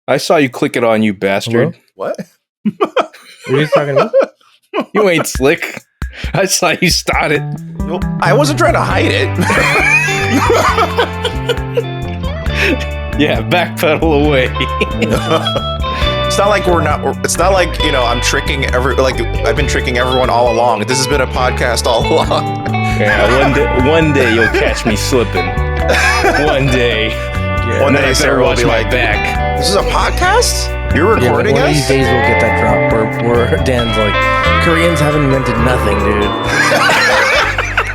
I saw you click it on, you bastard. Hello? What? Are you talking to me? You ain't slick. I saw you start it. Well, I wasn't trying to hide it. Yeah, backpedal away. It's not like it's not like, I'm tricking I've been tricking everyone all along. This has been a podcast all along. Yeah, one day you'll catch me slipping. One day. Yeah, one day I Sarah better will watch be my like, back. "This is a podcast? You're recording one us?" of these days we'll get that drop where Dan's like, Koreans haven't invented nothing, dude.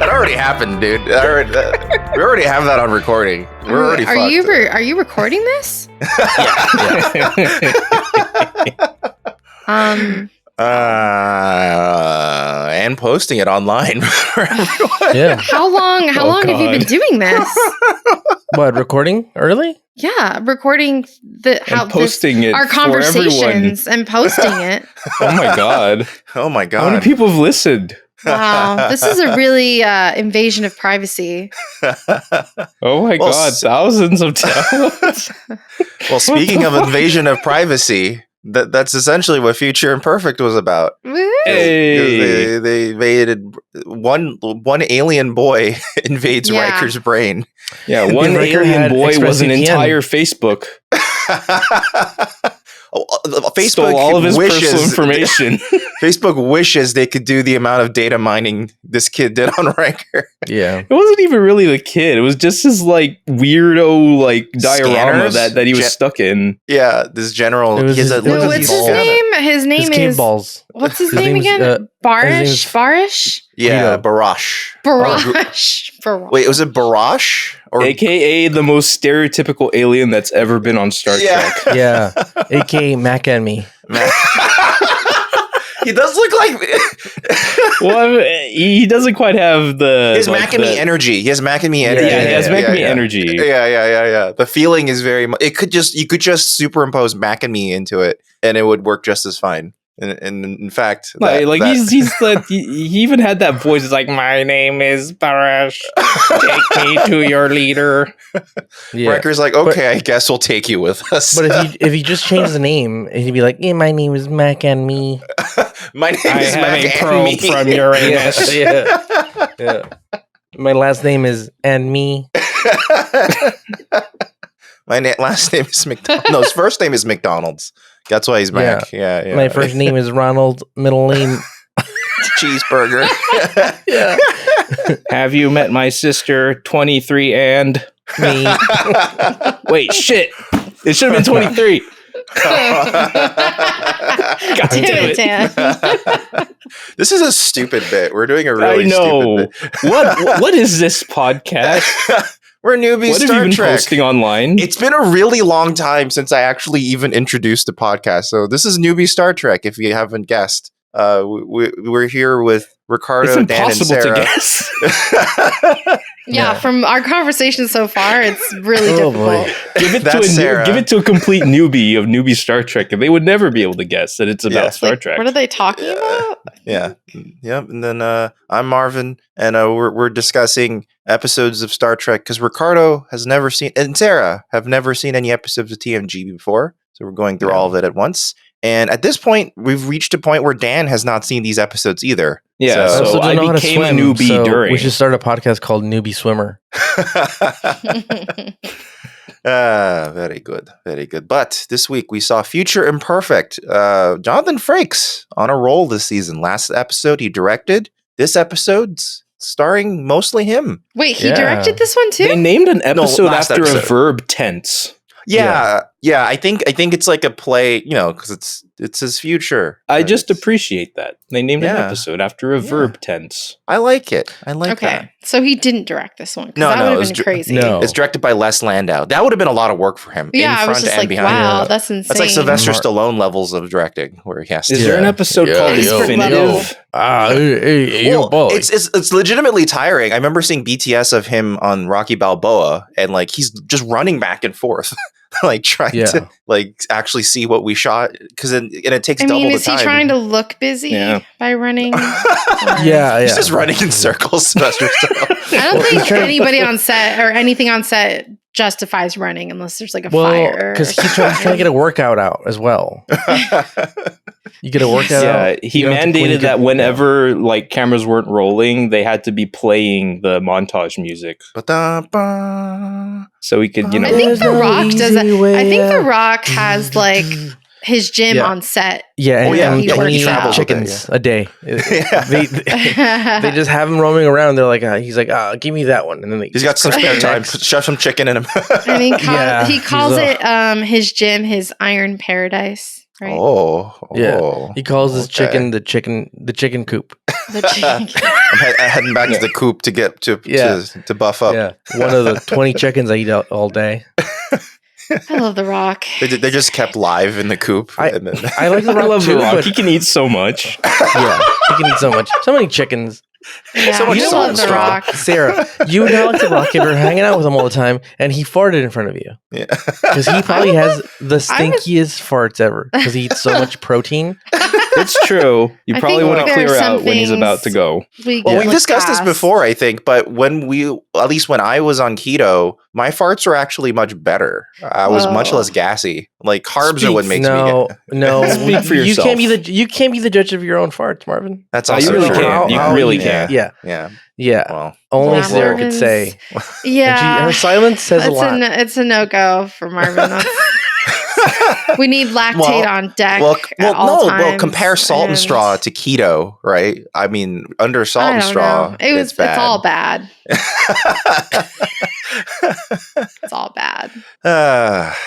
That already happened, dude. We already have that on recording. We're already Are you recording this? And posting it online for everyone. Yeah. How long have you been doing this? What, recording early? Yeah, recording posting it our for conversations and posting it. Oh my god. Oh my god. How many people have listened? Wow, this is a really invasion of privacy. Oh my god, thousands of downloads. Well, speaking of invasion of privacy, that's essentially what Future Imperfect was about. Hey. They invaded one alien boy invades Riker's brain. Yeah, one alien boy was an entire Facebook. Facebook stole all of his personal information. Facebook wishes they could do the amount of data mining this kid did on Riker. Yeah. It wasn't even really the kid. It was just his weirdo diorama that he was stuck in. Yeah, this general. What's his name? His name is balls. What's his name again? Barish? Yeah, Barash. Wait, was it Barash? Or AKA the most stereotypical alien that's ever been on Star Trek. Yeah. AKA Mac and me. He does look like. Well, he doesn't quite have his Mac and me energy. He has Mac and me energy. Yeah, he has Mac and me energy. Yeah. The feeling is very much. You could just superimpose Mac and me into it, and it would work just as fine. And in fact, he even had that voice. It's like, my name is Barash. Take me to your leader. Yeah. Riker's like, okay, I guess we'll take you with us. But if he just changed the name, he'd be like, yeah, my name is Mac and me. My name is Mac a probe from Uranus. Yeah. My last name is and me. My last name is McDonald. No, his first name is McDonald's. That's why he's Mac. Yeah. My first name is Ronald. Middle name Cheeseburger. Yeah. Have you met my sister, 23 and me? Wait, shit. It should have been 23. God damn it, Dan. This is a stupid bit. We're doing a really stupid bit. What is this podcast? We're Newbie What Star have you been Trek. posting online? It's been a really long time since I actually even introduced the podcast. So this is Newbie Star Trek, if you haven't guessed. We're here with Ricardo, Dan, and Sarah. To guess. Yeah, from our conversation so far, it's really difficult. Boy. Give it to a complete newbie of Newbie Star Trek, and they would never be able to guess that it's about Star Trek. What are they talking about? Yeah. And then I'm Marvin, and we're discussing episodes of Star Trek because Ricardo has never seen, and Sarah have never seen any episodes of TNG before. So we're going through all of it at once. And at this point, we've reached a point where Dan has not seen these episodes either. Yeah, so I became a newbie during. We should start a podcast called Newbie Swimmer. Very good. Very good. But this week we saw Future Imperfect. Jonathan Frakes on a roll this season. Last episode he directed. This episode's starring mostly him. Wait, he directed this one too? They named an episode after a verb tense. Yeah. I think it's like a play, because it's his future. I just appreciate that they named an episode after a verb tense. I like it. I like that. Okay, so he didn't direct this one. No, that would have been crazy. No, it's directed by Les Landau. That would have been a lot of work for him. Yeah, in front I was just and like, behind. wow, that's insane. That's like Sylvester Stallone levels of directing, where he has to. Is there an episode called Definitive? It's legitimately tiring. I remember seeing BTS of him on Rocky Balboa, and he's just running back and forth. Trying to actually see what we shot, because it takes double the time. Is he trying to look busy by running? He's just running in circles. I don't think anybody on set or anything on set justifies running unless there's like a fire. Because he's trying to get a workout out as well. You get a workout out. Yeah, he mandated that whenever like cameras weren't rolling, they had to be playing the montage music. So he could, I think The Rock does it. I think The Rock has like his gym on set. Yeah, and he 20 chickens a day. They just have him roaming around. They're like, he's like, give me that one. And then he's got some spare time. Shove some chicken in him. And he calls it his gym, his Iron Paradise. Right? Oh, he calls his chicken the chicken coop. The chicken. I'm heading back to the coop to get to buff up. Yeah, one of the 20 chickens I eat out all day. I love The Rock. They just kept live in the coop. I like The Rock. I love too, The Rock. He can eat so much. Yeah, he can eat so much. So many chickens. Yeah, so much salt and The straw. Rock. Sarah, you would not like The Rock if you're hanging out with him all the time and he farted in front of you. Yeah, because he probably has the stinkiest farts ever because he eats so much protein. It's true. You probably want to clear out when he's about to go. We've discussed this before, I think, but at least when I was on keto, my farts were actually much better. I was much less gassy. Like carbs are what makes me get. No, speak for yourself. You can't be the judge of your own farts, Marvin. That's also you really true. can. You really can. Yeah. Well, only Sarah could say. Yeah, her silence says a lot. It's a no-go for Marvin. We need lactate on deck. Well, compare salt and straw to keto, right? I mean, under salt and straw, it's all bad. It's all bad.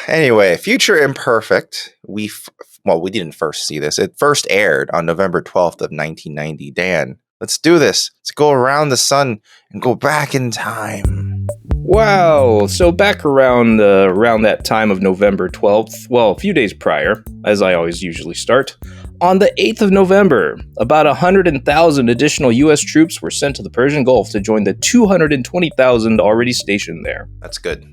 Anyway, Future Imperfect. We didn't first see this. It first aired on November 12th of 1990. Dan, let's do this. Let's go around the sun and go back in time. Wow. So back around that time of November 12th, well, a few days prior, as I always usually start, on the 8th of November, about 100,000 additional U.S. troops were sent to the Persian Gulf to join the 220,000 already stationed there. That's good.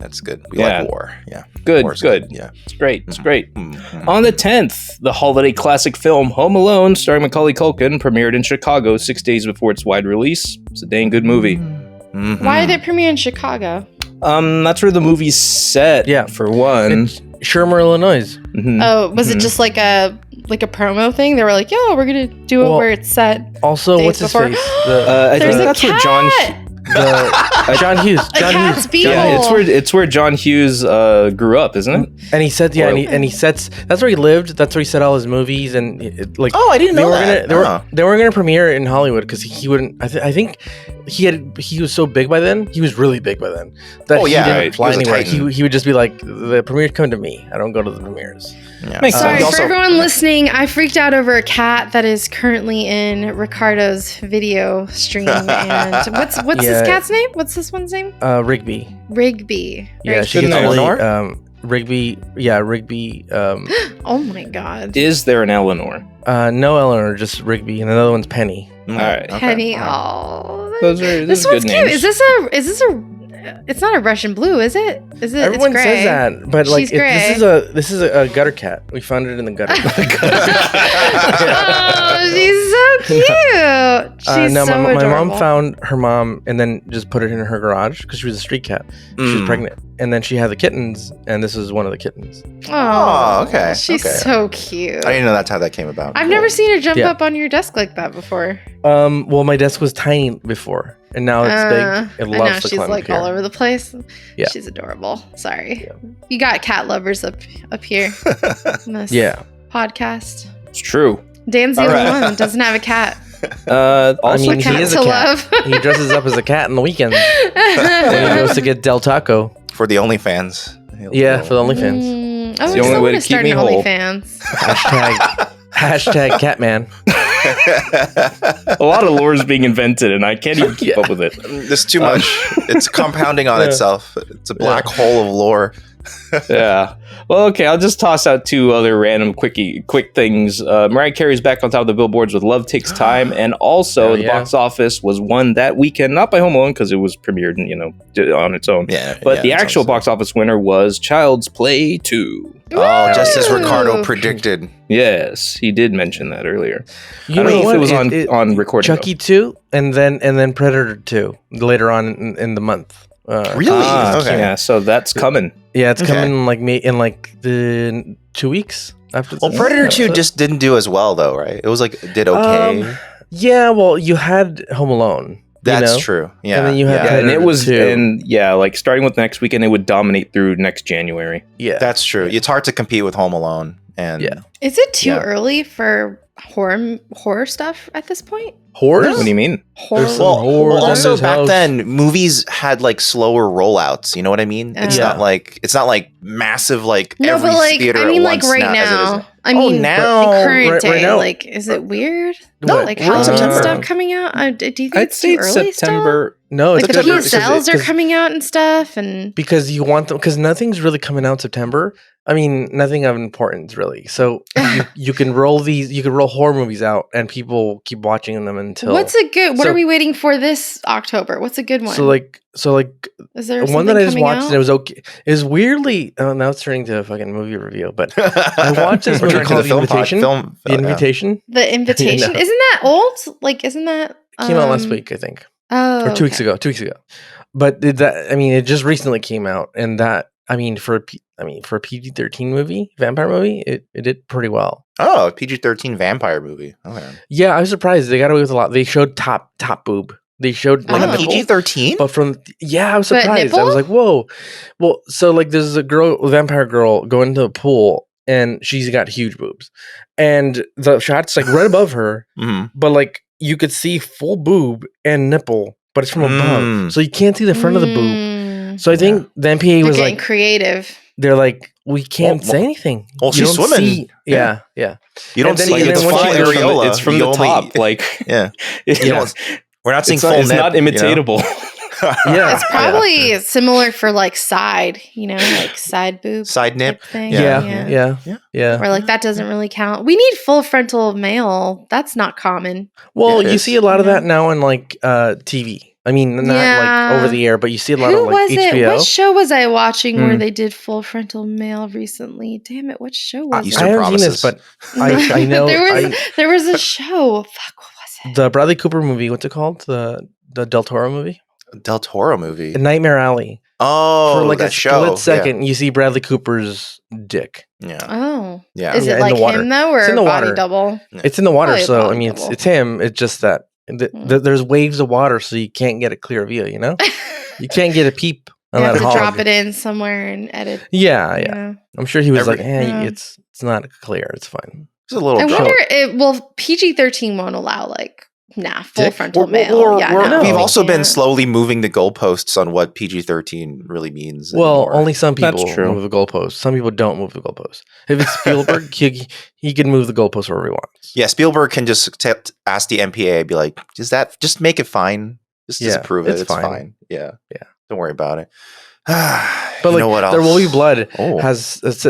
We like war. Yeah. Good. Yeah. It's great. Mm-hmm. On the 10th, the holiday classic film Home Alone, starring Macaulay Culkin, premiered in Chicago 6 days before its wide release. It's a dang good movie. Mm-hmm. Why did it premiere in Chicago? That's where the movie's set. Yeah, for one. It's Shermer, Illinois. Mm-hmm. Oh, was it just like a promo thing? They were like, "Yo, we're gonna do it where it's set." Also, what's his face? I think that's where John Hughes. It's where John Hughes grew up, isn't it? And he said, and he sets. That's where he lived. That's where he set all his movies. And I didn't know that. They weren't gonna premiere in Hollywood because he wouldn't. I think he was so big by then. He was really big by then that he didn't fly anywhere. He would just be like, the premieres come to me. I don't go to the premieres. Yeah. Sorry for everyone listening. I freaked out over a cat that is currently in Ricardo's video stream. And what's this cat's name? What's this one's name? Rigby. Yeah, she gets only Rigby. Yeah, Rigby. Oh my God. Is there an Eleanor? No Eleanor, just Rigby, and another one's Penny. All right, Penny. Oh, this one's good cute. names. Is this a? It's not a Russian blue, is it? Is it? Everyone it's gray. says that, but like this is a gutter cat. We found it in the gutter. Oh, she's so cute. She's no, so my adorable. mom found her mom and then just put it in her garage because she was a street cat. She was pregnant, and then she had the kittens, and this is one of the kittens. Oh, okay. She's so cute. I didn't know that's how that came about. I've never seen her jump up on your desk like that before. Well, my desk was tiny before, and now it's big. It loves to she's climb like up here. all over the place. Yeah. She's adorable. Sorry. Yeah. You got cat lovers up here in this podcast. It's true. Dan's the only one that doesn't have a cat. Also, he is a cat. He dresses up as a cat on the weekends. When he goes to get Del Taco. For the OnlyFans. Yeah, for the OnlyFans. It's the only way to keep me whole. Hashtag Catman. A lot of lore is being invented, and I can't even keep up with it. There's too much. It's compounding on itself. It's a black hole of lore. Yeah. Well, okay, I'll just toss out two other random quick things. Mariah Carey's back on top of the billboards with Love Takes Time, and also the box office was won that weekend, not by Home Alone because it was premiered, on its own. But the actual box office winner was Child's Play 2. Oh, just as Ricardo predicted. Yes, he did mention that earlier. I don't know if it was on recording. Chucky 2 and then Predator 2 later on in the month. Really? Okay. Yeah, so that's coming. Yeah, it's coming in the 2 weeks after. Well, Predator 2 just didn't do as well though, right? It was did okay. Yeah, well, you had Home Alone. That's true. Yeah, and then you had and it was starting with next weekend, it would dominate through next January. Yeah, that's true. It's hard to compete with Home Alone. And is it too early for horror stuff at this point? Horrors? What do you mean? Well, also back then, movies had slower rollouts. You know what I mean? It's not like massive every theater. I mean, at once right now. I mean, now, current day. now. Is it weird? No, Halloween stuff coming out. Do you think I'd say too early September. Still? No, it's the PSLs are coming out and stuff, and because you want them. Because nothing's really coming out in September. I mean, nothing of importance really. So you can roll horror movies out, and people keep watching them until. What's a good? What are we waiting for this October? What's a good one? So is there one that I just watched? Out? And it was okay. It was weirdly. Oh, now it's turning to a fucking movie review. But I watched this movie called The Invitation. The Invitation. The Invitation. Isn't that old? Isn't that came out last week? I think. Oh, or 2 weeks ago. 2 weeks ago. But it just recently came out, and for a PG-13 movie, vampire movie, it did pretty well. Oh, a PG-13 vampire movie. Okay. Yeah, I was surprised. They got away with a lot. They showed top boob. They showed PG-13, but I was surprised. I was like, whoa. Well, so there's a vampire girl going into a pool, and she's got huge boobs, and the shot's right above her, but you could see full boob and nipple, but it's from above, so you can't see the front of the boob. So I think the MPA was getting creative. They're like, we can't say anything. Well, she's swimming. Yeah. You don't see it's areola. It's from the top. We're not seeing full nip. It's nip, not imitatable. Yeah, it's probably similar for side, side boob, side nip thing. Yeah. Where that doesn't really count. We need full frontal male. That's not common. Well, you see a lot of that now in TV. I mean, not over the air, but you see a lot of HBO. What show was I watching where they did full frontal male recently? Damn it, what show was it? I haven't seen this, but I know there was a show. Fuck, what was it? The Bradley Cooper movie. What's it called? The Del Toro movie. Del Toro movie. Nightmare Alley. Oh, for that a show. split second, you see Bradley Cooper's dick. Yeah. Oh. Yeah. Is it in the water. him though, or it's in the body water. double? Yeah. It's in the water, Probably so I mean, it's him. It's just that there's waves of water, so you can't get a clear view. You know, you can't get a peep. You have to drop it in somewhere and edit. Yeah. I'm sure he was it's not clear. It's fine. It's a little. I wonder. PG-13 won't allow full frontal male. We've also been slowly moving the goalposts on what PG-13 really means. Well, anymore. only some people move the goalposts. Some people don't move the goalposts. If it's Spielberg, he can move the goalposts wherever he wants. Yeah, Spielberg can just ask the MPA, be like, just make it fine? Just disapprove it. It's fine. Yeah. Don't worry about it. But you know what else? There Will Be Blood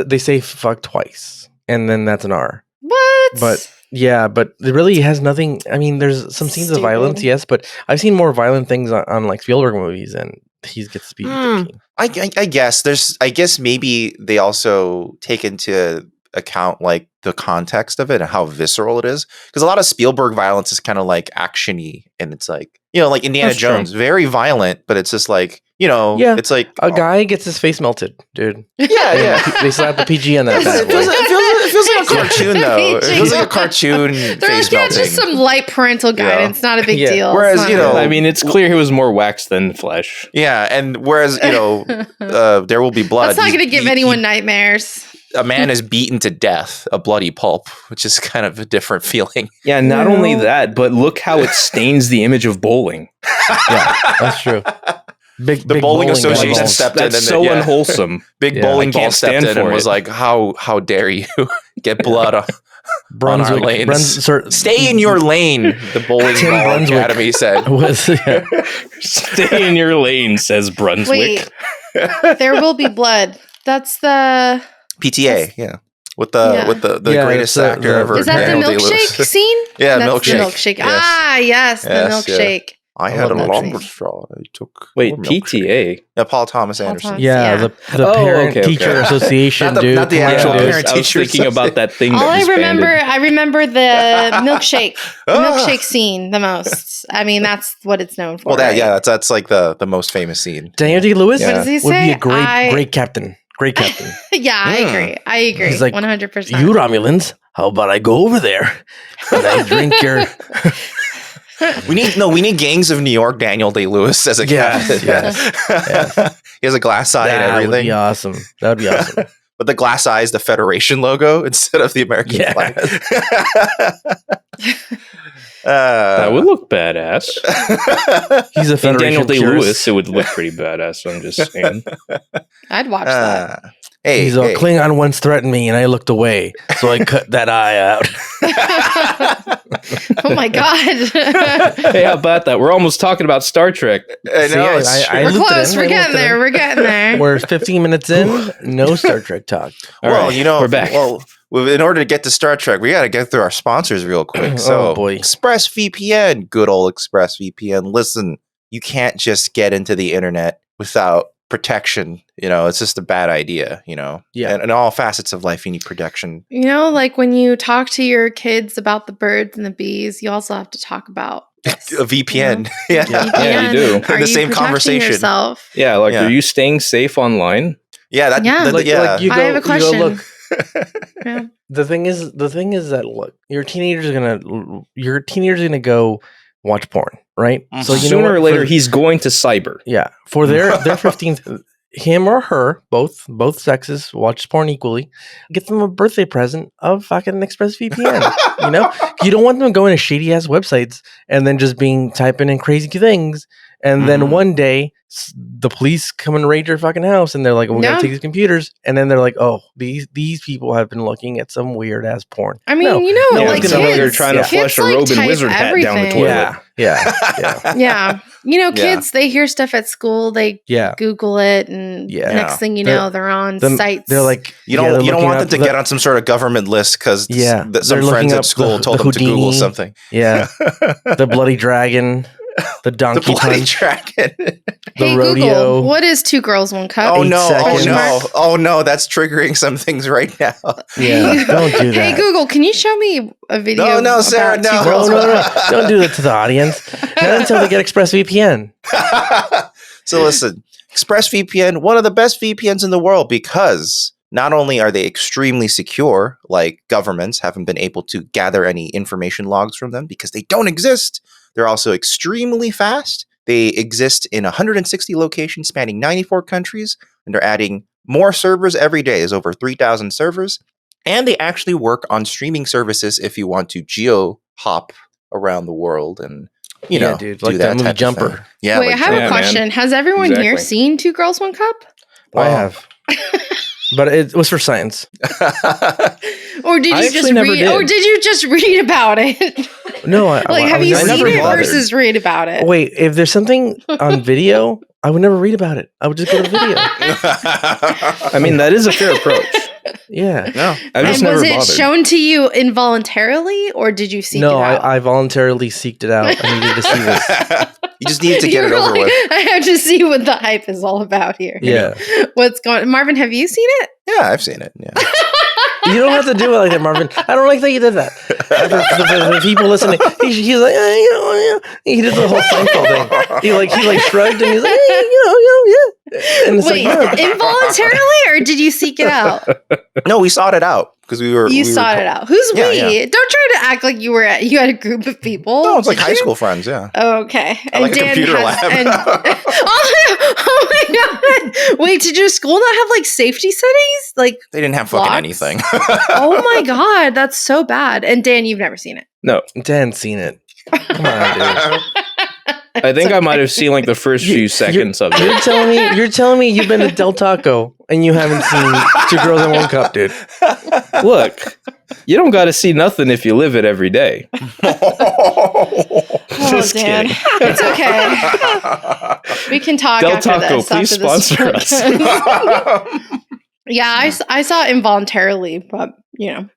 they say fuck twice, and then that's an R. What? But yeah, but it really has nothing. I mean, there's some scenes of violence, yes, but I've seen more violent things on Spielberg movies, and he gets PG-13. I guess maybe they also take into account the context of it and how visceral it is, because a lot of Spielberg violence is kind of actiony, and it's Indiana Jones, very violent, but it's just it's a guy gets his face melted, dude. Yeah. They slap the PG on that. It feels like a cartoon, though. It feels like a cartoon face melting. Just some light parental guidance, not a big deal. Whereas, I mean, it's clear he was more wax than flesh. Yeah, and whereas, There Will Be Blood. That's not going to give anyone nightmares. A man is beaten to death, a bloody pulp, which is kind of a different feeling. Yeah, not only that, but look how it stains the image of bowling. Yeah, that's true. The bowling association stepped in. That's so unwholesome. Big bowling ball stepped in and was like, "How dare you get blood on our lanes? Stay in your lane." The bowling ball academy said, "Stay in your lane," says Brunswick. Wait, There Will Be Blood. That's the PTA. With the greatest actor ever. Is that the milkshake scene? Yeah, that's milkshake. The milkshake. Yes. Yes, the milkshake. I had a longer straw. I took. Wait, PTA? Yeah, Paul Thomas Anderson. The Parent-Teacher Association, dude. Not the actual parent-teacher. I was thinking about that thing. I remember the milkshake scene the most. I mean, that's what it's known for. Well, that's like the most famous scene. Daniel Day-Lewis What does he say? would be a great captain. Great captain. Yeah, I agree. He's like 100%. You Romulans, how about I go over there and I drink your... We need Gangs of New York Daniel Day-Lewis as a captain. Yes. He has a glass eye and everything. That would be awesome. But the glass eye is the Federation logo instead of the American flag. That would look badass. He's a Federation Daniel Day-Lewis. It would look pretty badass. I'm just saying. I'd watch that. He's all Klingon once threatened me, and I looked away, so I cut that eye out. Oh my god! Hey, how about that? We're almost talking about Star Trek. We're close. We're getting there. We're 15 minutes in. No Star Trek talk. We're back. Well, in order to get to Star Trek, we got to get through our sponsors real quick. So, ExpressVPN, good old ExpressVPN. Listen, you can't just get into the internet without protection. It's just a bad idea. Yeah. And in all facets of life, you need protection. Like when you talk to your kids about the birds and the bees, you also have to talk about this, a VPN. Yeah, you do. In the same conversation. Yourself? Yeah, are you staying safe online? Yeah, I have a question. Yeah. The thing is that look, your teenager's gonna go watch porn, right? Mm-hmm. So sooner or later he's going to cyber. Yeah, for their 15th, him or her, both sexes watch porn equally. Get them a birthday present of fucking ExpressVPN. You don't want them going to shady ass websites and then just typing in crazy things. And then one day, the police come and raid your fucking house, and they're like, "We gotta take these computers." And then they're like, "Oh, these people have been looking at some weird ass porn." I mean, kids, they're trying to flush a Robin Wizard hat down the toilet. Yeah. Kids, they hear stuff at school, they Google it, and next thing you know, they're on sites. They're like, you don't want them to get on some sort of government list because some friends at school told them to Google something. Yeah, the bloody dragon. The donkey dragon. Hey, rodeo. Google, what is 2 Girls, 1 Cup? Oh no, that's triggering some things right now. Yeah, don't do that. Hey Google, can you show me a video? No, Sarah, no. 2 Girls, no. Don't do that to the audience. Not until they get ExpressVPN. So listen, ExpressVPN, one of the best VPNs in the world, because not only are they extremely secure, like governments haven't been able to gather any information logs from them because they don't exist. They're also extremely fast. They exist in 160 locations spanning 94 countries, and they're adding more servers every day. There's over 3,000 servers. And they actually work on streaming services if you want to geo-hop around the world and, dude, like that movie Jumper. Yeah. Wait, I have a question. Man. Has everyone here seen 2 Girls, 1 Cup? I have. But it was for science. Or did you just read? Or did you just read about it? No, have you seen it versus read about it? Wait, if there's something on video, I would never read about it. I would just go to video. I mean, that is a fair approach. Yeah. No, I just never bothered. Was it shown to you involuntarily, or did you seek it out? No, I voluntarily seeked it out. I needed to see this. You just needed to get it over with. I have to see what the hype is all about here. Yeah. What's going on? Marvin, have you seen it? Yeah, I've seen it. Yeah. You don't have to do it like that, Marvin. I don't like that you did that. The people listening, he's like, he did the whole Seinfeld thing. He shrugged and he's like, And it's wait, involuntarily, or did you seek it out? No, we sought it out because we were. You sought it out. Who's we? Yeah. Don't try to act like you had a group of people. No, it's like high school friends. Yeah. Okay. And like Dan a computer lab. Oh my god! Wait, did your school not have like safety settings? Like they didn't have fucking anything. Oh my god, that's so bad. And Dan, you've never seen it. No, Dan's seen it. Come on, dude. I think I might have seen like the first few seconds of it. You're telling me you've been to Del Taco and you haven't seen 2 Girls and 1 Cup, dude. Look, you don't got to see nothing if you live it every day. Just Dan. Kidding. It's okay. We can talk Del after Taco, this. please sponsor us. Yeah, I saw it involuntarily, but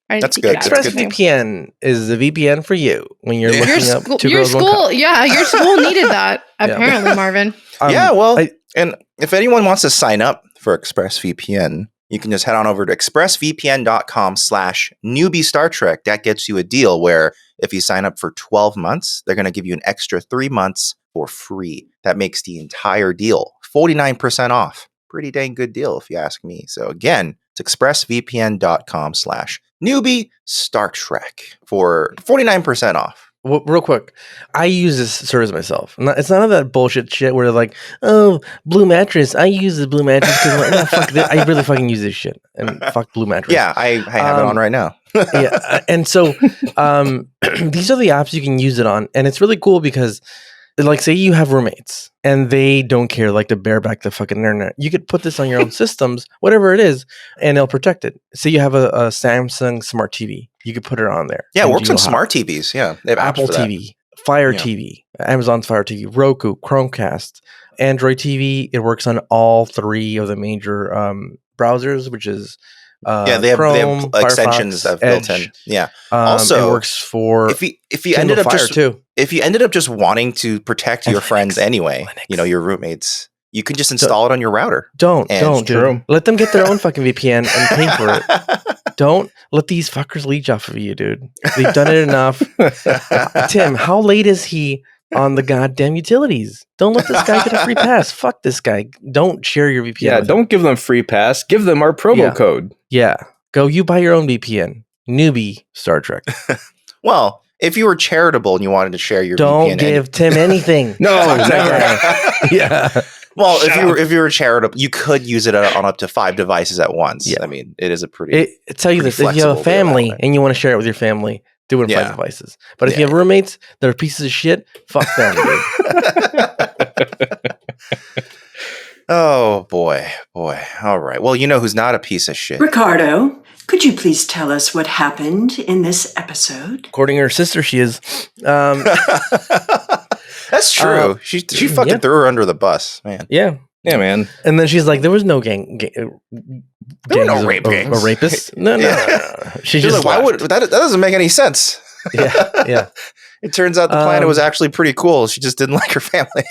That's good. ExpressVPN is the VPN for you when you're looking up Two Girls, One Cup. Yeah, your school needed that, apparently, Marvin. And if anyone wants to sign up for ExpressVPN, you can just head on over to expressvpn.com/newbie Star Trek. That gets you a deal where if you sign up for 12 months, they're going to give you an extra 3 months for free. That makes the entire deal 49% off. Pretty dang good deal if you ask me. So again, it's expressvpn.com/newbie Star Trek for 49% off. Well, real quick, I use this service myself. It's none of that bullshit shit where they're like, "Oh, Blue Mattress. I use the Blue Mattress because fuck this. I really fucking use this shit." And fuck Blue Mattress. Yeah, I have it on right now. Yeah, and so these are the apps you can use it on, and it's really cool because, like, say you have roommates and they don't care, like, to bareback the fucking internet. You could put this on your own systems, whatever it is, and they'll protect it. Say you have a Samsung Smart TV. You could put it on there. Yeah, it works on smart TVs. Yeah, they have Apple TV, Fire TV, Amazon's Fire TV, Roku, Chromecast, Android TV. It works on all 3 of the major browsers, which is they have extensions that built in. Yeah. Also, it works for if you ended up just wanting to protect your friends anyway, Linux. Your roommates, you can just install it on your router. Don't let them get their own fucking VPN and pay for it. Don't let these fuckers leech off of you, dude. They've done it enough. Tim, how late is he on the goddamn utilities? Don't let this guy get a free pass. Fuck this guy. Don't share your VPN. Yeah, don't give them free pass. Give them our promo code. Yeah. Go, you buy your own VPN. Newbie Star Trek. Well, if you were charitable and you wanted to share your don't VPN, give Tim anything. No, never. Yeah. Well, if you were charitable, you could use it on up to 5 devices at once. Yeah. I mean, it is a pretty. Tell you this: if you have a family and you want to share it with your family, do it in 5 devices. But if you have roommates that are pieces of shit, fuck them, dude. Oh boy. All right. Well, you know who's not a piece of shit? Ricardo, could you please tell us what happened in this episode? According to her sister, she is. That's true. She fucking threw her under the bus, man. Yeah, man. And then she's like, "There was no there were no rape gangs. A rapist? No. She's just like, why would that doesn't make any sense? Yeah. It turns out the planet was actually pretty cool. She just didn't like her family.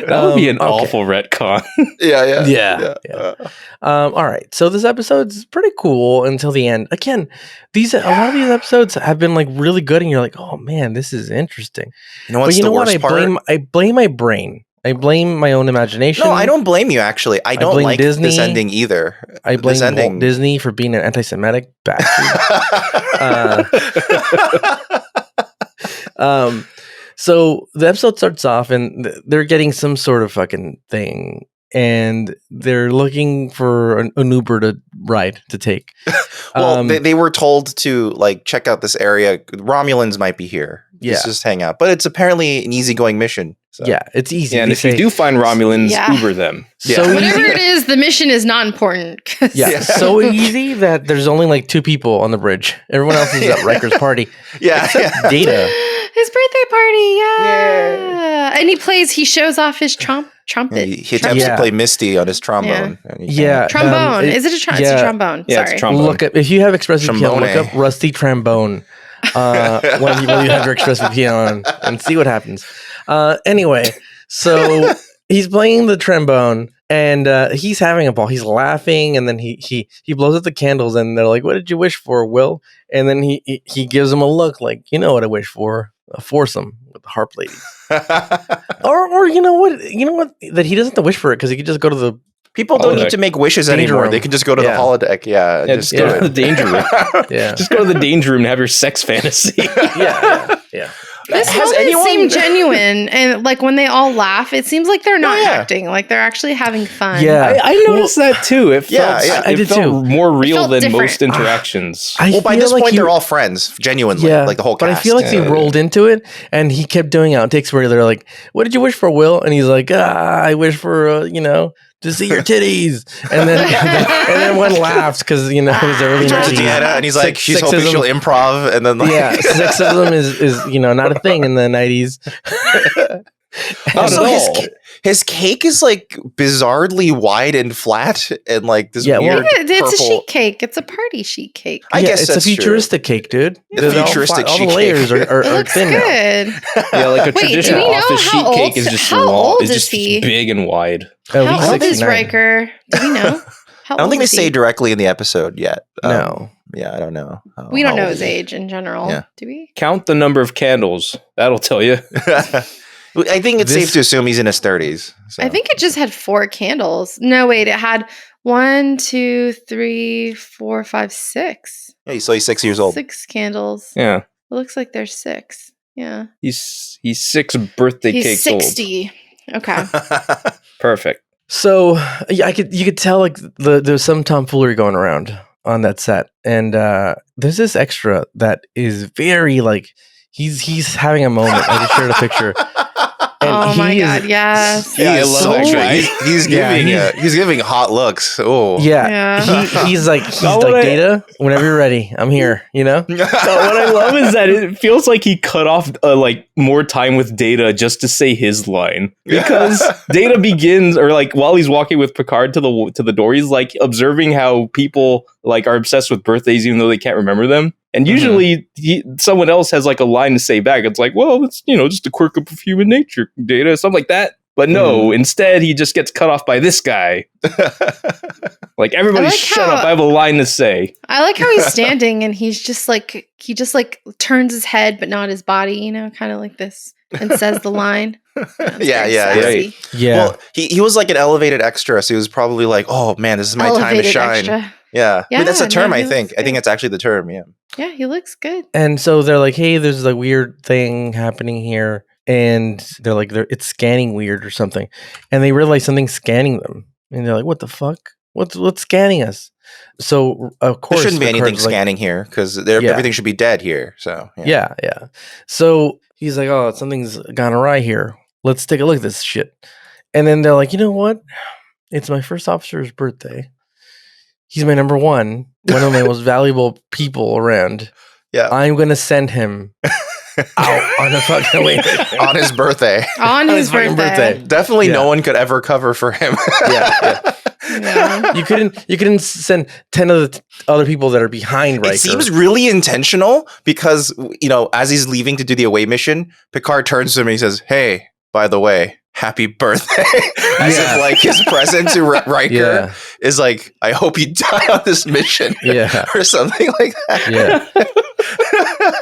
That would be an awful retcon. Yeah. All right. So this episode's pretty cool until the end. Again, a lot of these episodes have been like really good, and you're like, oh man, this is interesting. You know what's the worst part? I blame my brain. I blame my own imagination. No, I don't blame you. Actually, I don't like Disney. This ending either. I blame Walt Disney for being an anti-Semitic bastard. So the episode starts off and they're getting some sort of fucking thing and they're looking for an Uber to take. Well, they were told to like check out this area. Romulans might be here. Just hang out. But it's apparently an easygoing mission. So. Yeah, it's easy. And if you do find Romulans, Uber them. Yeah. So whatever it is, the mission is not important. So easy that there's only like 2 people on the bridge. Everyone else is at Riker's party. Except Data. His birthday party, and he shows off his trumpet. He attempts to play Misty on his trombone. Trombone. Is it a trombone? It's a trombone. Yeah, Sorry. It's trombone. If you have ExpressVPN, look up Rusty Trombone when you have your ExpressVPN on and see what happens. Anyway, so he's playing the trombone and he's having a ball. He's laughing, and then he blows out the candles, and they're like, "What did you wish for, Will?" And then he gives him a look like, "You know what I wish for." A foursome with the harp lady. or you know what that he doesn't have to wish for it because he could just go to the people don't need to make wishes anymore room. They can just go to the holodeck. Just go to the danger room. Just go to the danger room and have your sex fantasy. This moment seemed genuine, and like when they all laugh, it seems like they're not acting, like they're actually having fun. Yeah, I noticed that too. It felt more real than most interactions. By this point, they're all friends, genuinely, like the whole cast. But I feel like they rolled into it, and he kept doing outtakes where they're like, "What did you wish for, Will?" And he's like, "I wish for to see your titties," and then everyone laughs because it was early. He turns to Deanna and he's like, "She's hoping she'll improv," and then sexism is not a thing in the 90s. Also, his cake is like bizarrely wide and flat, and like this weird. It's a sheet cake. It's a party sheet cake. I guess it's a futuristic cake, dude. The futuristic all sheet the layers cake. are thin good. Yeah, like a traditional office sheet cake is just long. It's just big and wide. How old is Riker? Do we know? I don't think they say directly in the episode yet. No. Yeah, I don't know. We don't know his age in general, do we? Count the number of candles. That'll tell you. I think it's safe to assume he's in his 30s. So. I think it just had 4 candles. No, wait, it had 1, 2, 3, 4, 5, 6. Yeah, so he's 6 years old. 6 candles. Yeah. It looks like there's 6. Yeah. He's 6 birthday cakes 60. Old. Okay. Perfect. So you could tell like there's some tomfoolery going around on that set, and there's this extra that is very like he's having a moment. I just shared a picture. And my god! Yes. Yeah, I love that guy. He's giving hot looks. Oh yeah. He's like Data. Whenever you're ready, I'm here. You know. What I love is that it feels like he cut off like more time with Data just to say his line, because Data begins, or like while he's walking with Picard to the door, he's like observing how people like are obsessed with birthdays even though they can't remember them. And usually someone else has like a line to say back. It's like, well, it's, just a quirk of human nature, Data, something like that. But no, instead he just gets cut off by this guy. Like, everybody shut up. I have a line to say. I like how he's standing and he just turns his head, but not his body, kind of like this, and says the line. Yeah. Well, he was like an elevated extra. So he was probably like, oh man, this is my time to shine. Extra. Yeah. I mean, that's a term, I think. I think that's actually the term, yeah. Yeah, he looks good. And so they're like, hey, there's a weird thing happening here. And they're like, it's scanning weird or something. And they realize something's scanning them. And they're like, what the fuck? What's scanning us? So, of course, there shouldn't be anything scanning here because everything should be dead here. So, yeah. So he's like, oh, something's gone awry here. Let's take a look at this shit. And then they're like, you know what? It's my first officer's birthday. He's my number one of the most valuable people around. Yeah. I'm going to send him out on a fucking way. On his birthday. On his birthday. Definitely no one could ever cover for him. Yeah. You couldn't send 10 of the other people that are behind Riker. It seems really intentional because, as he's leaving to do the away mission, Picard turns to him and he says, hey, by the way, happy birthday. As if like his present to Riker is like, I hope you die on this mission. Or something like that. Yeah.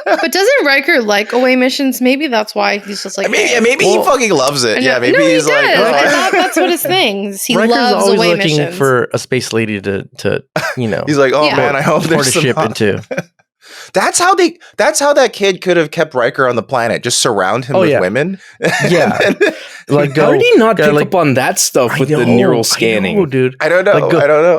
But doesn't Riker like away missions? Maybe that's why he's just like, maybe he fucking loves it. Yeah, maybe he's like, I thought that's what his thing is. He Riker's loves always away looking missions. For a space lady to he's like, oh man, I hope there's some ship into. That's how that kid could have kept Riker on the planet. Just surround him with women. Yeah. Like, how did he not pick up on that stuff with the neural scanning? I know, dude. I don't know. I don't know.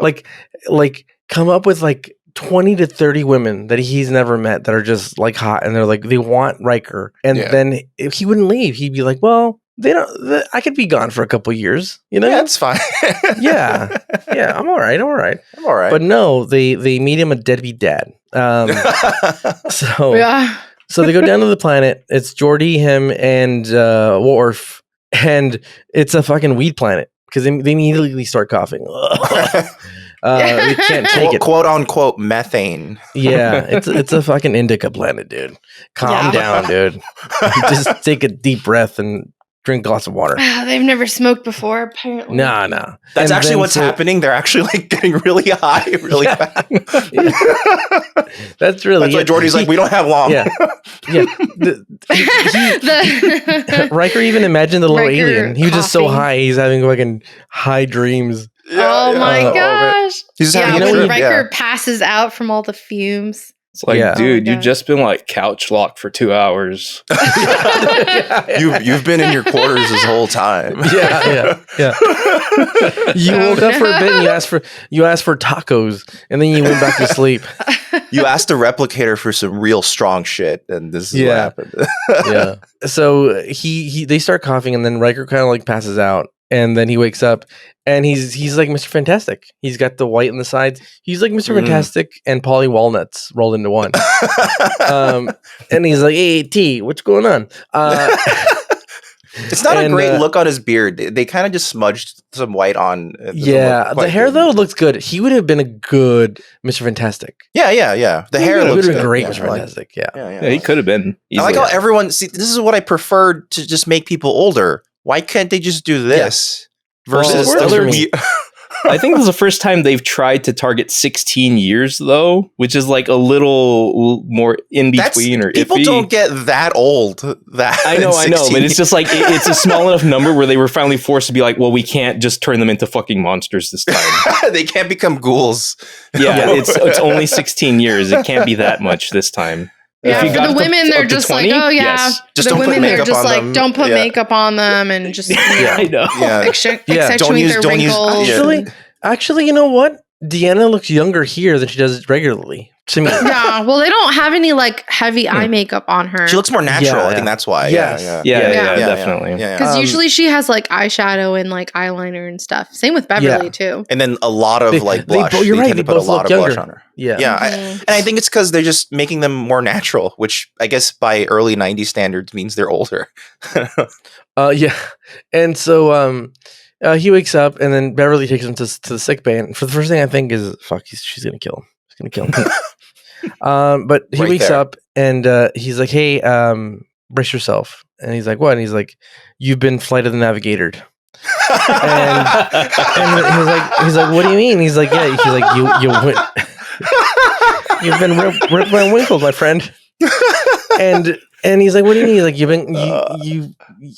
Like come up with like 20 to 30 women that he's never met that are just like hot, and they're like, they want Riker. And then if he wouldn't leave, he'd be like, well, I could be gone for a couple years, Yeah, that's fine. Yeah, I'm all right. But no, they meet him a deadbeat dad. So they go down to the planet. It's Geordi, him, and Worf, and it's a fucking weed planet because they immediately start coughing. We can't take it. Quote unquote methane. Yeah, it's a fucking indica planet, dude. Calm down, dude. Just take a deep breath and drink lots of water. They've never smoked before, apparently. No. That's actually what's happening. They're actually like getting really high, really fast. That's why Geordi's like, we don't have long. Yeah. Riker even imagined the little alien. He was just so high. He's having fucking high dreams. Oh my gosh. He's just having when Riker passes out from all the fumes. It's like, dude, you've just been like couch locked for 2 hours. You've been in your quarters this whole time. Yeah. You woke up for a bit and you asked for tacos, and then you went back to sleep. You asked the replicator for some real strong shit, and this is what happened. So they start coughing, and then Riker kind of like passes out. And then he wakes up and he's like Mr. Fantastic. He's got the white on the sides. He's like Mr. Fantastic and Polly Walnuts rolled into one. And he's like, hey, T, what's going on? It's not a great look on his beard. They kind of just smudged some white on. The hair though looks good. He would have been a good Mr. Fantastic. Yeah. The hair looks good. Great, Mr. Fantastic. Yeah, he could have been. Easily. I like how everyone see. This is what I preferred to just make people older. Why can't they just do this versus other? I think this is the first time they've tried to target 16 years, though, which is like a little more in between or people iffy. Don't get that old. I know, but it's just like it's a small enough number where they were finally forced to be like, well, we can't just turn them into fucking monsters this time. They can't become ghouls. Yeah, it's only 16 years. It can't be that much this time. Yeah, for the women, they're just 20, like, oh yeah. Yes. Just the women, they're just like, don't put makeup on them and just I know. Accentuate their wrinkles. Actually, you know what? Deanna looks younger here than she does regularly to me. Yeah, well, they don't have any like heavy eye makeup on her. She looks more natural. I think that's why. Yeah, definitely. Because usually she has like eyeshadow and like eyeliner and stuff. Same with Beverly too. And then a lot of like blush. You're right. They put a lot of blush on her. Yeah. And I think it's because they're just making them more natural, which I guess by early 90s standards means they're older. And so he wakes up, and then Beverly takes him to the sick bay. And for the first thing I think is, fuck, she's gonna kill him. She's gonna kill him. But he wakes up, and he's like, "Hey, brace yourself." And he's like, "What?" And he's like, "You've been Flight of the Navigator." and he's like, "What do you mean?" He's like, "Yeah." He's like, "You went. You've been Rip Van Winkle, my friend." And he's like, "What do you mean?" He's like,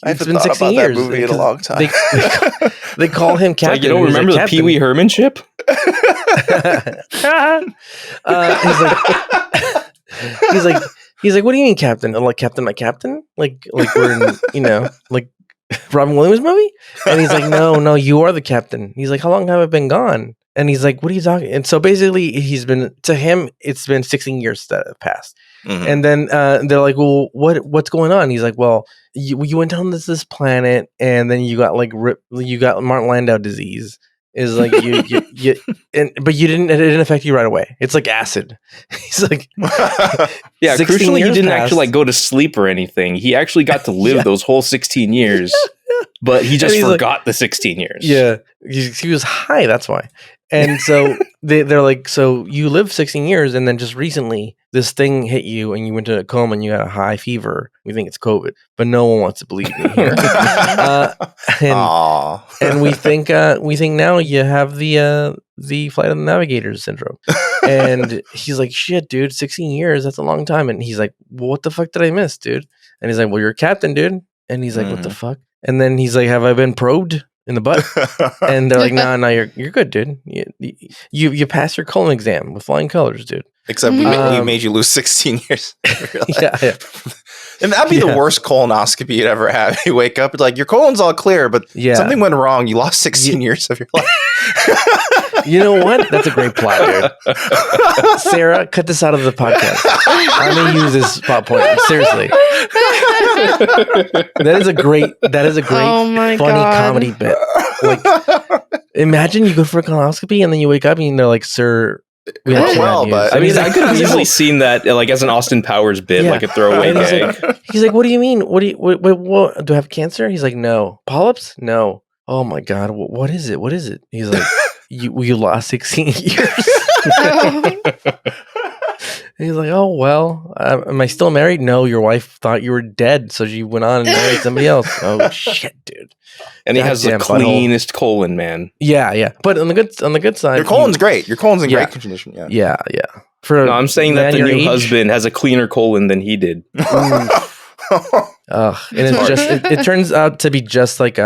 it's been 16 years. That movie in a long time. They call him Captain. Like, you don't remember the Pee Wee Herman ship? He's like, "What do you mean, Captain?" I'm like, "Captain, my captain? Like we're in, like Robin Williams movie?" And he's like, "No, you are the captain." He's like, "How long have I been gone?" And he's like, "What are you talking?" And so basically, to him, it's been 16 years that have passed. Mm-hmm. And then they're like, "Well, what's going on?" He's like, "Well, you went down this planet, and then you got Martin Landau disease. Is like but it didn't affect you right away. It's like acid." He's like, yeah, crucially, he didn't actually like go to sleep or anything. He actually got to live those whole 16 years, but he just forgot the 16 years. Yeah, he was high. That's why. And so they're like, "So you lived 16 years, and then just recently this thing hit you, and you went to a coma, and you had a high fever. We think it's COVID, but no one wants to believe me here." And we think now you have the Flight of the Navigators syndrome. And he's like, "Shit, dude, 16 years, that's a long time." And he's like, "Well, what the fuck did I miss, dude?" And he's like, "Well, you're a captain, dude." And he's like, "What the fuck?" And then he's like, "Have I been probed in the butt?" And they're like, no, you're good, dude. You passed your colon exam with flying colors, dude. Except we made you lose 16 years. Yeah. And that'd be the worst colonoscopy you'd ever have. You wake up, it's like, your colon's all clear, but something went wrong. You lost 16 years of your life. You know what? That's a great plot, dude. Sarah, cut this out of the podcast. I'm going to use this plot point. Seriously. That is a great funny comedy bit. Like, imagine you go for a colonoscopy and then you wake up and they're like, "Sir, we have but I mean, I could have easily seen that like as an Austin Powers bit, like a throwaway gag. He's like, "What do you mean? What do I have cancer?" He's like, "No." "Polyps?" "No." "Oh my God, what is it? What is it?" He's like, you lost 16 years. He's like, "Oh, well, am I still married?" "No, your wife thought you were dead, so she went on and married somebody else." "Oh shit, dude." And he has the cleanest colon, man. Yeah. But on the good side, your colon's great. Your colon's in great condition. Yeah. I'm saying that the new husband has a cleaner colon than he did. And it turns out to be just like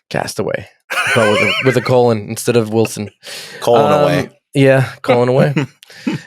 Castaway, but with a colon instead of Wilson. Colon away. Yeah, colon away.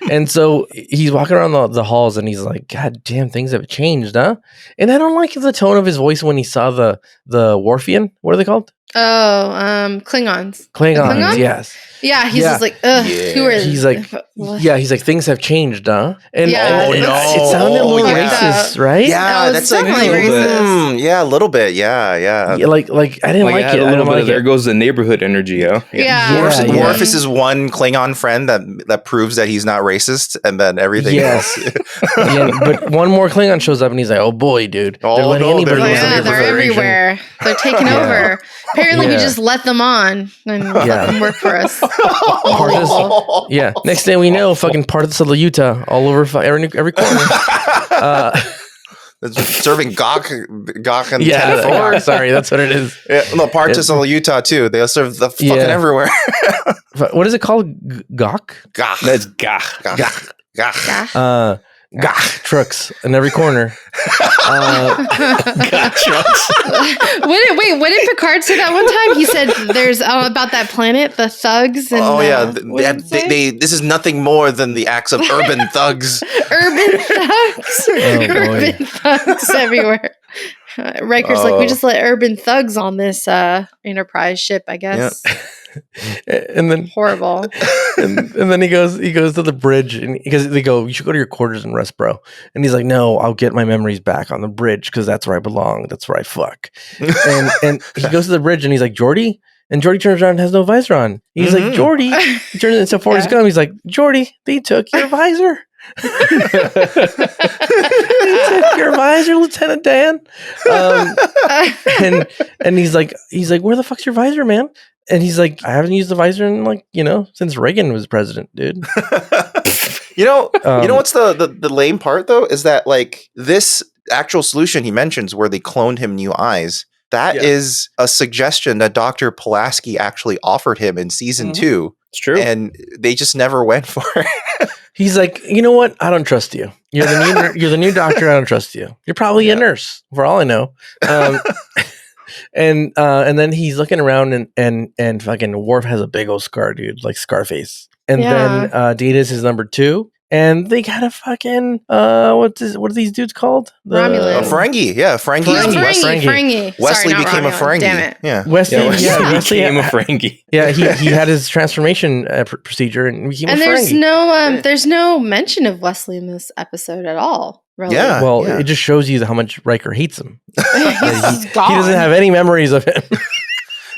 And so he's walking around the halls and he's like, "God damn, things have changed, huh?" And I don't like the tone of his voice when he saw the Wharfian. What are they called? Klingons. Klingons, yes. Yeah, he's just like, ugh, who are he's like, he's like, things have changed, huh? And it sounded a little racist, right? Yeah, that's definitely racist. Yeah, a little bit. Yeah. Like I didn't like it. A little bit. There goes the neighborhood energy, yeah. Worf is his one Klingon friend that proves that he's not racist, and then everything else. But one more Klingon shows up, and he's like, "Oh boy, dude, they're letting anybody use the neighborhood." They're everywhere. They're taking over. Apparently, we just let them on and let them work for us. Next thing we know, fucking part of Southern Utah, all over every corner. Serving Gawk and Gawk, sorry, that's what it is. Yeah, no, parts of Southern Utah too. They'll serve the fucking everywhere. What is it called? Gawk? Gawk. That's Gawk. Gawk. Trucks in every corner. Got trucks. What did Picard say that one time? He said there's about that planet, the thugs. And, this is nothing more than the acts of urban thugs. Urban thugs. Urban thugs everywhere. Riker's like, we just let urban thugs on this Enterprise ship, I guess. Yeah. And then horrible. And then he goes to the bridge, and because they go, you should go to your quarters and rest, bro. And he's like, no, I'll get my memories back on the bridge because that's where I belong. That's where I fuck. and he goes to the bridge, and he's like, Geordi. And Geordi turns around and has no visor on. He's like, Geordi. He turns it so far his gun. He's like, Geordi, they took your visor. They took your visor, Lieutenant Dan. And he's like, where the fuck's your visor, man? And he's like, I haven't used the visor in since Reagan was president, dude. You know what's the lame part though is that this actual solution he mentions where they cloned him new eyes. That is a suggestion that Dr. Pulaski actually offered him in season 2. It's true, and they just never went for it. He's like, you know what? I don't trust you. You're the new doctor. I don't trust you. You're probably a nurse, for all I know. And then he's looking around and fucking Worf has a big old scar, dude, like Scarface. And then Data's his number 2. And they got a fucking what are these dudes called? Romulan. Ferengi, yeah, Ferengi. Ferengi. Wesley became a Ferengi. Damn it. Yeah, Wesley became a Ferengi. Yeah, he had his transformation procedure and became a Ferengi. And there's no mention of Wesley in this episode at all. Really. Yeah. Well, it just shows you how much Riker hates him. He doesn't have any memories of him.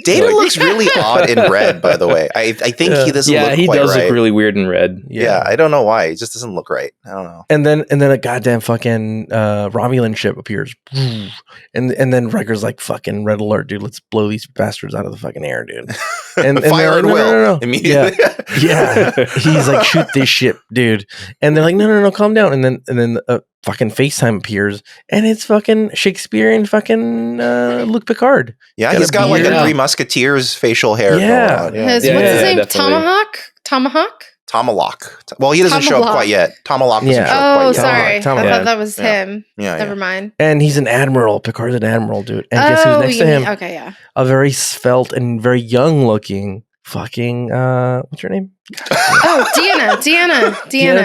Data looks really odd in red, by the way. I think he doesn't look quite right. Yeah, he does look really weird in red. Yeah, I don't know why. It just doesn't look right. I don't know. And then a goddamn fucking Romulan ship appears. And then Riker's like, fucking red alert, dude. Let's blow these bastards out of the fucking air, dude. And fire at will. No. Immediately. Yeah. He's like, shoot this ship, dude. And they're like, no, calm down. And then fucking FaceTime appears, and it's fucking Shakespearean fucking Luc Picard. Yeah, he's got like a Three Musketeers facial hair. Yeah. Going on. What's his name? Definitely. Tomahawk? Well, he doesn't show up quite yet. Tomahawk doesn't show up quite yet. Sorry. Tomahawk. I thought that was him. Yeah. Never mind. And he's an admiral. Picard's an admiral, dude. And guess who's next to him? Okay, yeah. A very svelte and very young looking fucking what's her name? Deanna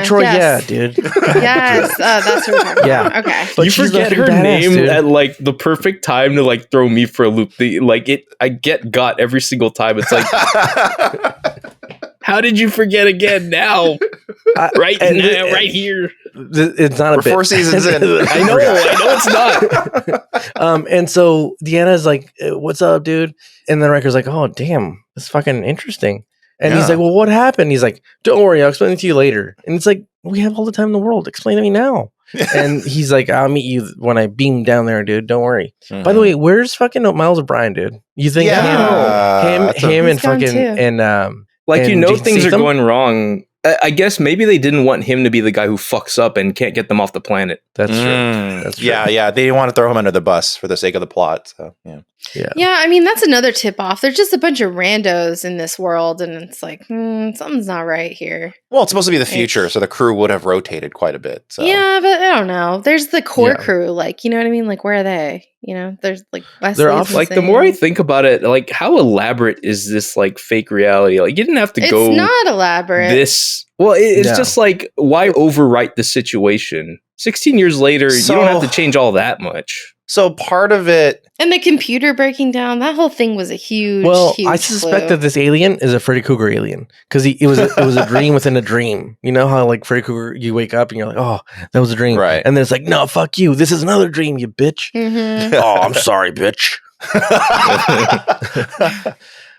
Troy. Yes. Yeah, dude. Yes, that's who we're talking about. Okay, but you forget her name dude. At like the perfect time to like throw me for a loop. I get got every single time. It's like, how did you forget again now? Right here. It's not a bit. 4 seasons in. I know it's not. And so Deanna's like, "What's up, dude?" And then Riker's like, "Oh, damn, that's fucking interesting." And he's like, well, what happened? He's like, don't worry, I'll explain it to you later. And it's like, we have all the time in the world. Explain to me now. And he's like, I'll meet you when I beam down there, dude. Don't worry. Mm-hmm. By the way, where's fucking Miles O'Brien, dude? You think him and fucking and and things are going wrong. I guess maybe they didn't want him to be the guy who fucks up and can't get them off the planet. That's true. That's true. Yeah. They didn't want to throw him under the bus for the sake of the plot. So yeah. I mean, that's another tip off. There's just a bunch of randos in this world, and it's like something's not right here. Well, it's supposed to be the future, so the crew would have rotated quite a bit. So. Yeah, but I don't know. There's the core crew, like, you know what I mean? Like, where are they? You know, there's like Wesley's they're off. Like, the more I think about it, like, how elaborate is this like fake reality? Like, you didn't have to go. It's not elaborate. It's just like, why overwrite the situation? 16 years later, you don't have to change all that much. So part of it, and the computer breaking down, that whole thing was a huge. I suspect that this alien is a Freddy Krueger alien because it was a dream within a dream. You know how like Freddy Krueger, you wake up and you're like, oh, that was a dream, right? And then it's like, no, fuck you, this is another dream, you bitch. Mm-hmm. Oh, I'm sorry, bitch.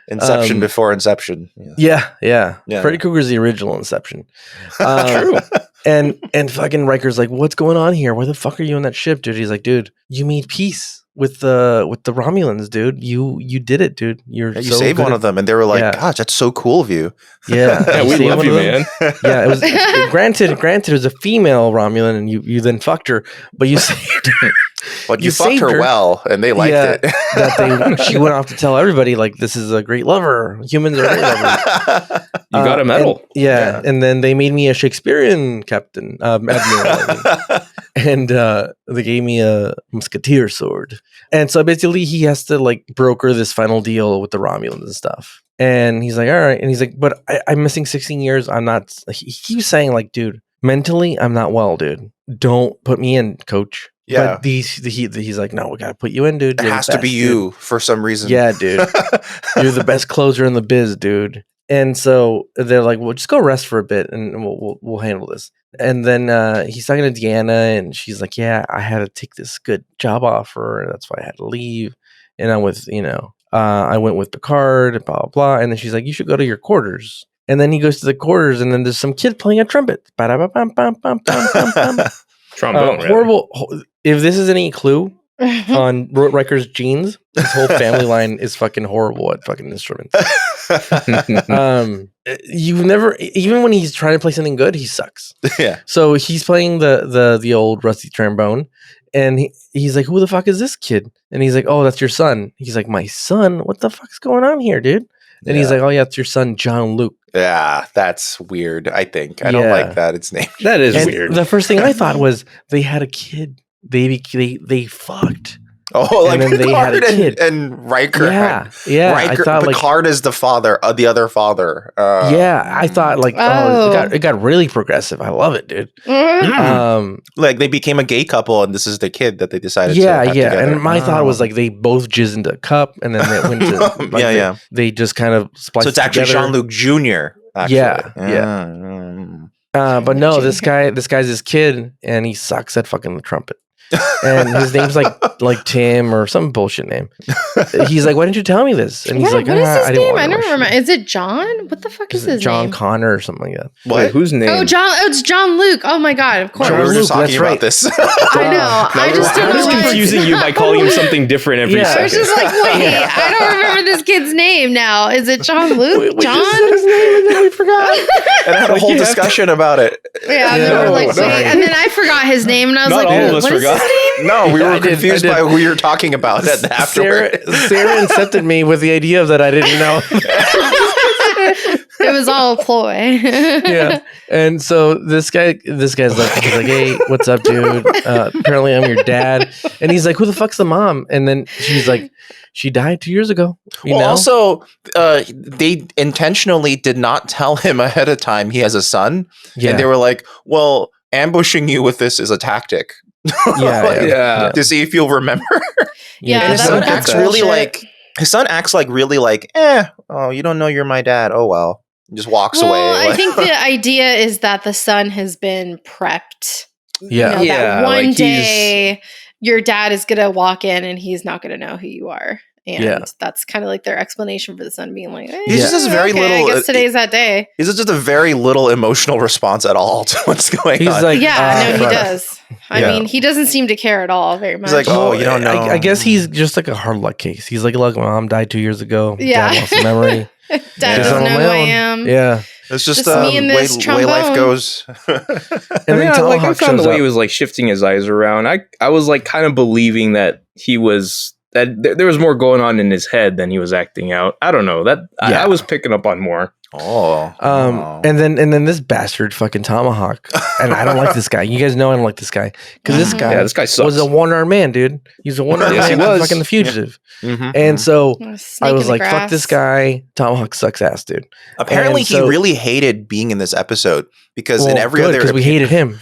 Inception before Inception. Yeah. Freddy Krueger's the original Inception. True. And fucking Riker's like, what's going on here? Why the fuck are you on that ship, dude? He's like, dude, you made peace with the Romulans, dude. You did it, dude. You saved one of them, and they were like, gosh, that's so cool of you. Yeah, we love you, man. Yeah, it was granted it was a female Romulan, and you then fucked her, but you saved her. But you fucked her well, and they liked it. She went off to tell everybody, like, this is a great lover. Humans are great lovers. You got a medal. And then they made me a Shakespearean captain, admiral. And they gave me a musketeer sword. And so basically he has to like broker this final deal with the Romulans and stuff. And he's like, all right. And he's like, but I'm missing 16 years. I'm not. He keeps saying like, dude, mentally, I'm not well, dude. Don't put me in, coach. Yeah. But he's like, no, we got to put you in, dude. It has to be you for some reason. Yeah, dude. You're the best closer in the biz, dude. And so they're like, well, just go rest for a bit and we'll handle this. And then he's talking to Deanna and she's like, yeah, I had to take this good job offer. That's why I had to leave. And I'm with, I went with Picard, blah, blah, blah. And then she's like, you should go to your quarters. And then he goes to the quarters and then there's some kid playing a trumpet. Trombone. Horrible. If this is any clue on Riker's genes, his whole family line is fucking horrible at fucking instruments. You never, even when he's trying to play something good, he sucks. Yeah. So he's playing the old rusty trombone, and he's like, "Who the fuck is this kid?" And he's like, "Oh, that's your son." He's like, "My son? What the fuck's going on here, dude?" And he's like, "Oh yeah, it's your son, Jean-Luc." Yeah, that's weird. I think I don't like that. It's named. That is weird. The first thing I thought was they had a kid. They fucked. Oh, like and then they had a kid. And Riker. Yeah. Riker, I thought Picard is the father, the other father. I thought like, it got really progressive. I love it, dude. Like they became a gay couple, and this is the kid that they decided. Yeah. And my thought was like they both jizzed into a cup, and then they went to They just kind of spliced. So it's actually Jean-Luc Jr. Actually. Yeah. But no, this guy's his kid, and he sucks at fucking the trumpet. And his name's like Tim or some bullshit name. He's like, why didn't you tell me this? And he's like, what is his name? I don't remember. Is it John? What the fuck is his John name? John Connor or something like that. What? Whose name? Oh, it's Jean-Luc. Oh my god, of course. We were just talking about this. I know. I just don't know. I was confusing you by calling him something different every second. I was just like, wait, I don't remember this kid's name now. Is it Jean-Luc? We just said his name and then we forgot. And I had a whole discussion about it. Yeah, and then we're like, wait, and then I forgot his name, and I was Not like, all of us what is forgot. his name? No, we were confused by who you were talking about afterward. Sarah incepted me with the idea that I didn't know. It was all a ploy. Yeah. And so this guy's like, he's like, hey, what's up, dude? Apparently I'm your dad. And he's like, who the fuck's the mom? And then she's like, she died 2 years ago. You know? Also, they intentionally did not tell him ahead of time he has a son. Yeah. And they were like, well, ambushing you with this is a tactic. Yeah. To see if you'll remember. Yeah, and his son acts really like oh, you don't know you're my dad. Oh well. He just walks away. I think the idea is that the son has been prepped. Yeah. That one day your dad is gonna walk in and he's not gonna know who you are. And that's kind of like their explanation for the son being like, he just has very little. I guess today's that day. He's just a very little emotional response at all to what's going on. Like, he does. I mean, he doesn't seem to care at all very much. He's like, oh, you don't know. I guess he's just like a hard luck case. He's like, look, mom died 2 years ago. Yeah. Dad lost memory. Dad doesn't know who I am. Yeah. It's just me and this way life goes. And then I found the way he was like shifting his eyes around. I was like kind of believing that he was that there was more going on in his head than he was acting out. I don't know that I was picking up on more. And then this bastard fucking Tomahawk, and I don't like this guy. You guys know I don't like this guy because this guy sucks. was a one-armed man, dude. He's a one-armed man. He was fucking The Fugitive, and so I was like, "Fuck this guy." Tomahawk sucks ass, dude. Apparently, he really hated being in this episode because in every other because we hated him.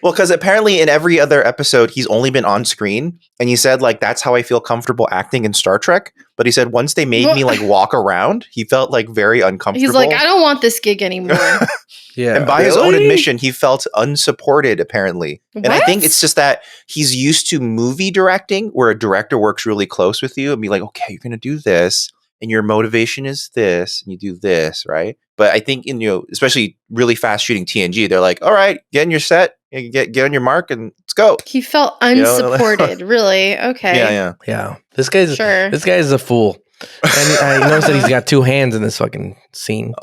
Well, because apparently in every other episode he's only been on screen, and he said like that's how I feel comfortable acting in Star Trek. But he said once they made me like walk around, he felt like very uncomfortable. He's like, I don't want this gig anymore. Yeah, and by his own admission, he felt unsupported apparently. What? And I think it's just that he's used to movie directing, where a director works really close with you and be like, okay, you're gonna do this, and your motivation is this, and you do this, right? But I think especially really fast shooting TNG, they're like, all right, get in your set, get on your mark, and let's go. He felt unsupported, really. Okay. Yeah. This guy's a fool. And I noticed that he's got two hands in this fucking scene.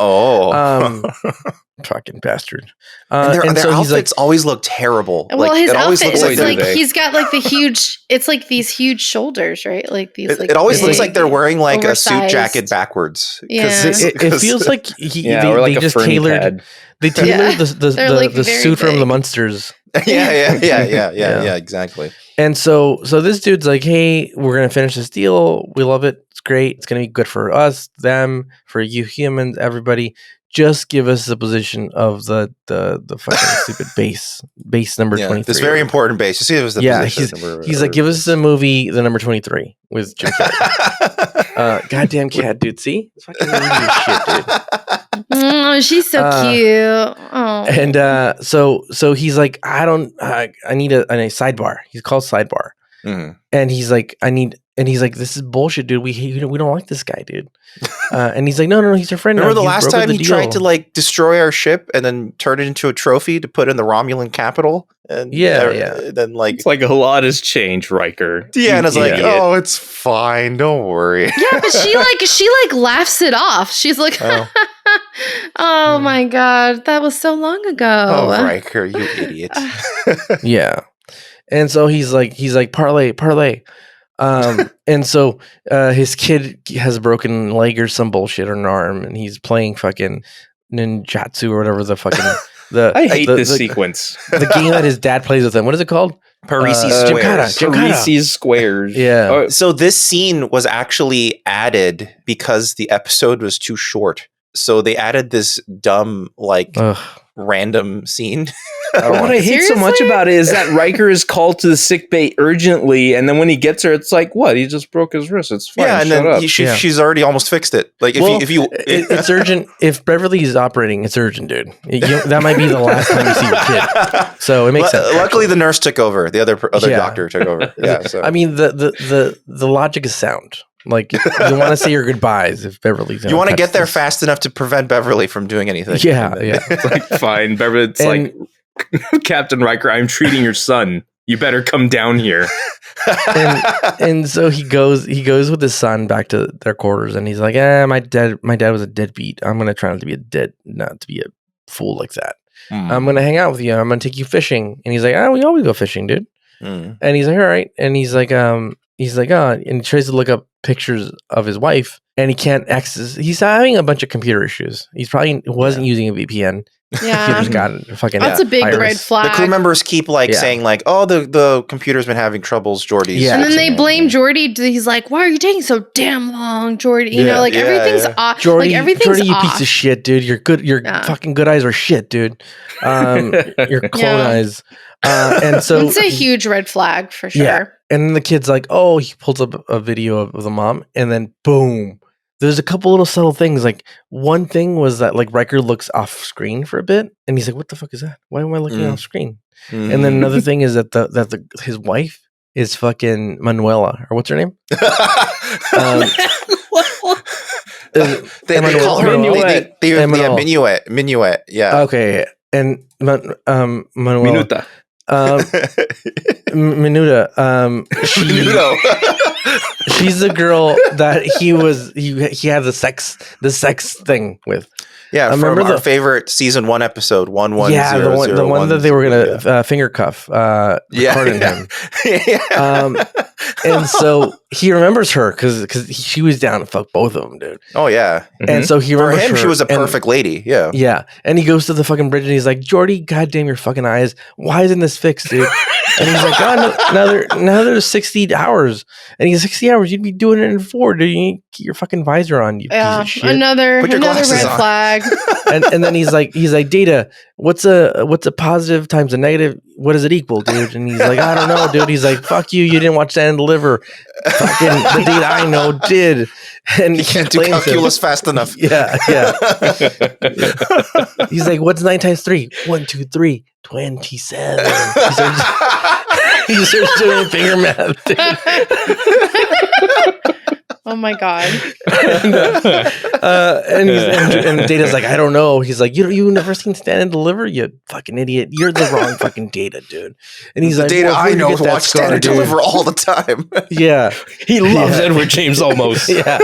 Fucking bastard. And their outfits always look terrible. Well, his outfit is like he's got like it's like these huge shoulders, right? Like these. It always looks like they're wearing like oversized. A suit jacket backwards. Yeah. It feels like they just tailored. They tailored the suit from the Munsters. Yeah, exactly. And so this dude's like, hey, we're gonna finish this deal. We love it. It's great. It's gonna be good for us, them, for you humans, everybody. Just give us the position of the fucking stupid base number 23. This very important base. You see, it was the position. He's like, give us the movie, the number 23 with Jim Carrey. Goddamn cat, dude. See, it's fucking shit, dude. Oh, she's so cute. Oh, and so he's like, I need a sidebar. He's called Sidebar, and he's like, this is bullshit, dude. We don't like this guy, dude. And he's like, no, he's our friend. Remember the last time he tried to like destroy our ship and then turn it into a trophy to put in the Romulan capital? And then like it's like a lot has changed, Riker. Deanna's like, oh, it's fine, don't worry. Yeah, but she laughs it off. She's like, oh my god, that was so long ago. Oh, Riker, you idiot. Yeah. And so he's like parlay. And so his kid has a broken leg or some bullshit or an arm, and he's playing fucking ninjutsu or whatever the fucking I hate this sequence. The game that his dad plays with him. What is it called? Parisi Squares. Parisi Squares. Yeah. So this scene was actually added because the episode was too short. So they added this dumb random scene. What I hate so much about it is that Riker is called to the sick bay urgently, and then when he gets her, it's like, what? He just broke his wrist. It's fine. Yeah, and then she's already almost fixed it. Like it's urgent. If Beverly's operating, it's urgent, dude. That might be the last time you see your kid. So it makes sense. Luckily, the nurse took over. The other doctor took over. Yeah. So. I mean, the logic is sound. Like, you want to say your goodbyes if Beverly's. You want to get there fast enough to prevent Beverly from doing anything. Yeah. It's like, fine, Beverly. It's like, Captain Riker, I'm treating your son. You better come down here. and so he goes with his son back to their quarters, and he's like, my dad was a deadbeat. I'm gonna try not to be a fool like that. I'm gonna hang out with you. I'm gonna take you fishing. And he's like, we always go fishing, dude. And he's like, all right. And he's like, and he tries to look up pictures of his wife, and he can't access. He's having a bunch of computer issues. He's probably wasn't using a VPN. Yeah, he just got fucking. That's a big red flag. The crew members keep saying like, "Oh, the computer's been having troubles, Geordi's." Yeah, and then they blame Geordi. He's like, "Why are you taking so damn long, Geordi?" You know, like everything's off. Geordi, like everything's you off. Piece of shit, dude. You're good. Your fucking good eyes are shit, dude. Your clone eyes. And so it's a huge red flag for sure. Yeah. And then the kid's like, "Oh," he pulls up a video of the mom, and then boom. There's a couple little subtle things. Like one thing was that like Riker looks off screen for a bit, and he's like, "What the fuck is that? Why am I looking off screen?" And then another thing is that his wife is fucking Manuela, or what's her name? They call her Minuet. Minuet. Yeah. Okay. And Manuela. Minuta. Minuta. She's the girl that he had the sex thing with. Yeah, from our favorite season 1 episode 1100. Yeah, the one that they were gonna finger cuff. Him. And so he remembers her because she was down to fuck both of them, dude. Oh yeah. And so he remembers for him, her, she was a perfect lady. Yeah. Yeah. And he goes to the fucking bridge and he's like, Jordy, goddamn your fucking eyes. Why isn't this fixed, dude? And he's like, oh, now there's 60 hours. And he's 60 hours. You'd be doing it in 4. Dude, you need to get your fucking visor on, you piece of shit. Another red flag. and then he's like, Data, what's a positive times a negative? What does it equal, dude? And he's like, I don't know, dude. He's like, fuck you. You didn't watch Stand and Deliver. Fucking the Data I know did. And you can't do calculus fast enough. Yeah. He's like, what's 9 times 3? 1, 2, 3, 27. He starts doing finger math, dude. Oh my god! and Data's like, I don't know. He's like, you never seen Stand and Deliver, you fucking idiot. You're the wrong fucking Data, dude. And he's like, Data I know watch Stand and Deliver all the time. Yeah, he loves Edward James almost. Yeah.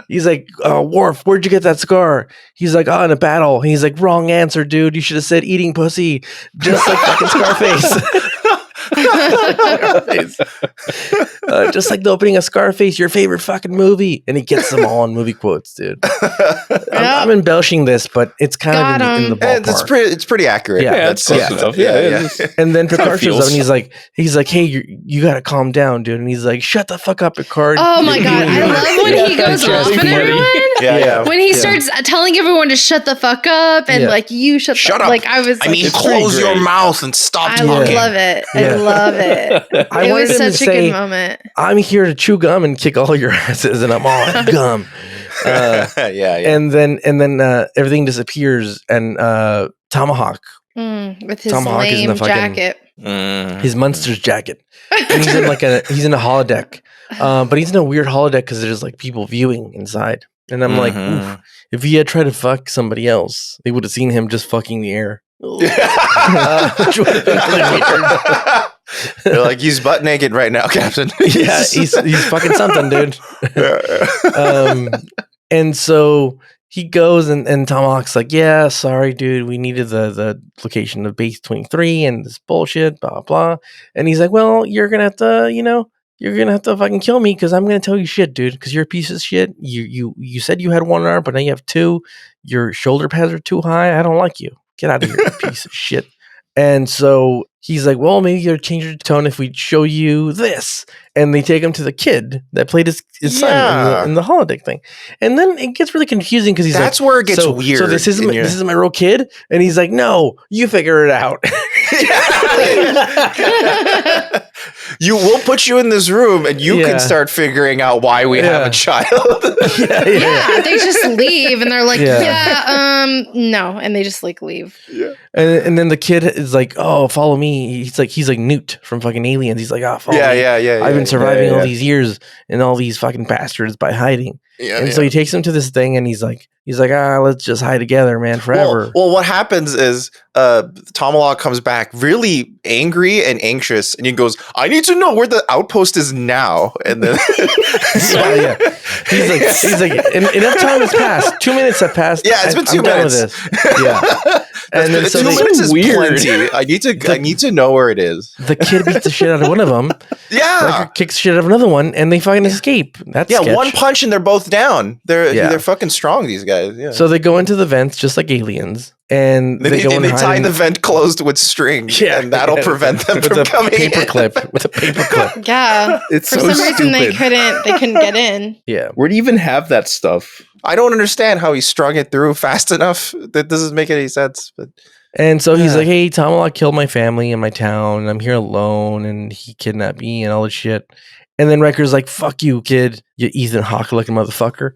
He's like, Worf, where'd you get that scar? He's like, in a battle. He's like, wrong answer, dude. You should have said eating pussy, just like fucking Scarface. Just like the opening of Scarface, your favorite fucking movie. And he gets them all in movie quotes, dude. I'm embellishing this, but it's kind of in the ballpark. It's pretty accurate. Yeah, that's close enough. Yeah. And then Picard shows up and he's like, hey, you gotta calm down, dude. And he's like, shut the fuck up, Picard. Oh my god, I love when he goes off on everyone. Yeah. When he starts telling everyone to shut the fuck up and like, you shut up. Like close your mouth and stop talking. I love it. I love it. It was such a good moment. I'm here to chew gum and kick all your asses, and I'm all out of gum. And then everything disappears, and Tomahawk with his lame jacket, his Munsters jacket, and he's in a holodeck, but he's in a weird holodeck because there's like people viewing inside, and I'm like, oof, if he had tried to fuck somebody else, they would have seen him just fucking the air. Which would have been really weird. They're like, he's butt naked right now, Captain. Yeah, he's fucking something, dude. And so he goes and Tomahawk's like, yeah, sorry, dude. We needed the location of base 23 and this bullshit, blah, blah. And he's like, well, you're going to have to, you're going to have to fucking kill me because I'm going to tell you shit, dude, because you're a piece of shit. You said you had one arm, but now you have 2. Your shoulder pads are too high. I don't like you. Get out of here, you piece of shit. And so he's like, well, maybe you'll change your tone if we show you this. And they take him to the kid that played his son in the holodeck thing. And then it gets really confusing because that's where it gets weird. So this is my real kid? And he's like, no, you figure it out. We'll put you in this room and you can start figuring out why we have a child. They just leave and they're like, no. And they just like leave. Yeah. And then the kid is like, oh, follow me. He's like Newt from fucking Aliens. He's like, oh, follow me. I've been surviving all these years and all these fucking bastards by hiding. So he takes him to this thing and he's like, let's just hide together, man, forever. Well, what happens is Tomahawk comes back really angry and anxious, and he goes, I need to know where the outpost is now. And then he's like, enough time has passed. 2 minutes have passed. Yeah, it's been 2 minutes. And then 2 minutes is plenty. I need to know where it is. The kid beats the shit out of one of them. Riker kicks shit out of another one, and they fucking escape. That's sketch. One punch and they're both down. They're fucking strong, these guys. Yeah. So they go into the vents just like aliens, and they go and tie the vent closed with string, and that'll prevent them from coming with a paper clip. Yeah, it's for so some reason they couldn't get in. Yeah, where do you even have that stuff? I don't understand how he strung it through fast enough. That doesn't make any sense. But and so he's like, "Hey, Tomahawk killed my family in my town, and I'm here alone, and he kidnapped me and all this shit." And then Riker's like, fuck you, kid. You Ethan Hawke looking motherfucker.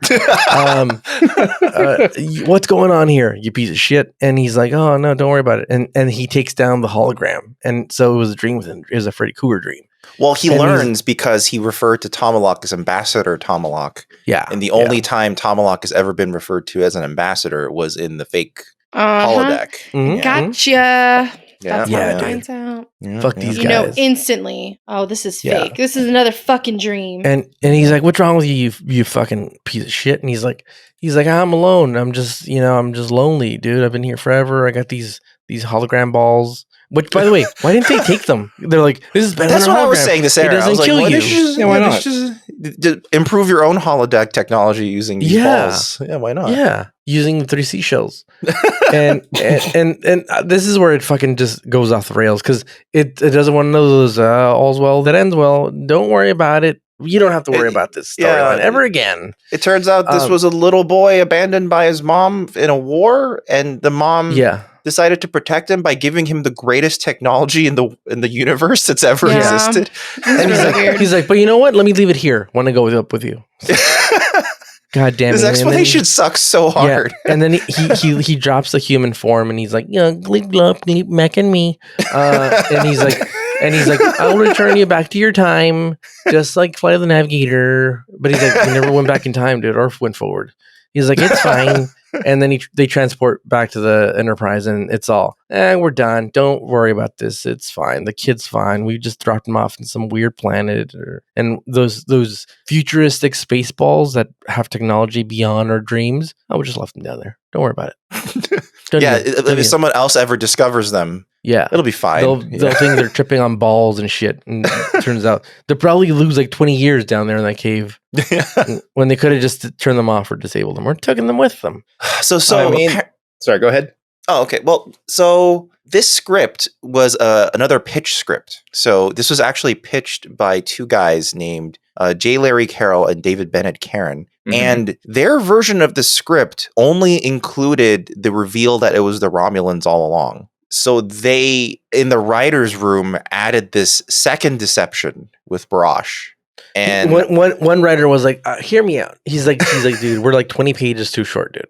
What's going on here, you piece of shit? And he's like, oh, no, don't worry about it. And he takes down the hologram. And so it was a dream with him. It was a Freddy Krueger dream. Well, he learns because he referred to Tomahawk as Ambassador Tomahawk. Yeah. And the only time Tomahawk has ever been referred to as an ambassador was in the fake holodeck. Mm-hmm. Gotcha. That's how it finds out. Fuck these guys. You know instantly, oh, this is fake. This is another fucking dream. And he's like, what's wrong with you fucking piece of shit? And he's like, I'm alone. I'm just lonely, dude. I've been here forever. I got these hologram balls. Which, by the way, why didn't they take them? They're like, this is better. That's what I was saying to Sarah. It doesn't kill you. Why not? Improve your own holodeck technology using these balls. Yeah, why not? Yeah, using 3 seashells. and this is where it fucking just goes off the rails because it doesn't want to know those all's well that ends well. Don't worry about it. You don't have to worry about this storyline ever again. It turns out this was a little boy abandoned by his mom in a war, and the mom decided to protect him by giving him the greatest technology in the universe that's ever existed. And he's like, but you know what? Let me leave it here. Want to go up with you? God damn it! This explanation sucks so hard. Yeah. And then he drops the human form, and he's like, glip glop, glip, Mac and me, and he's like, I'll return you back to your time, just like Flight of the Navigator. But he's like, he never went back in time, dude, or went forward. He's like, it's fine. And then they transport back to the Enterprise, and it's all, we're done. Don't worry about this. It's fine. The kid's fine. We just dropped him off in some weird planet, and those futuristic space balls that have technology beyond our dreams. We just left them down there. Don't worry about it. If someone else ever discovers them, it'll be fine. They'll think they're tripping on balls and shit. And it turns out they'll probably lose like 20 years down there in that cave when they could have just turned them off or disabled them or taken them with them. So sorry, go ahead. Oh, okay. Well, so this script was another pitch script. So this was actually pitched by 2 guys named J. Larry Carroll and David Bennett Karen. Mm-hmm. And their version of the script only included the reveal that it was the Romulans all along. So they, in the writer's room, added this second deception with Barash. And one writer was like, hear me out. He's like, dude, we're like 20 pages too short, dude.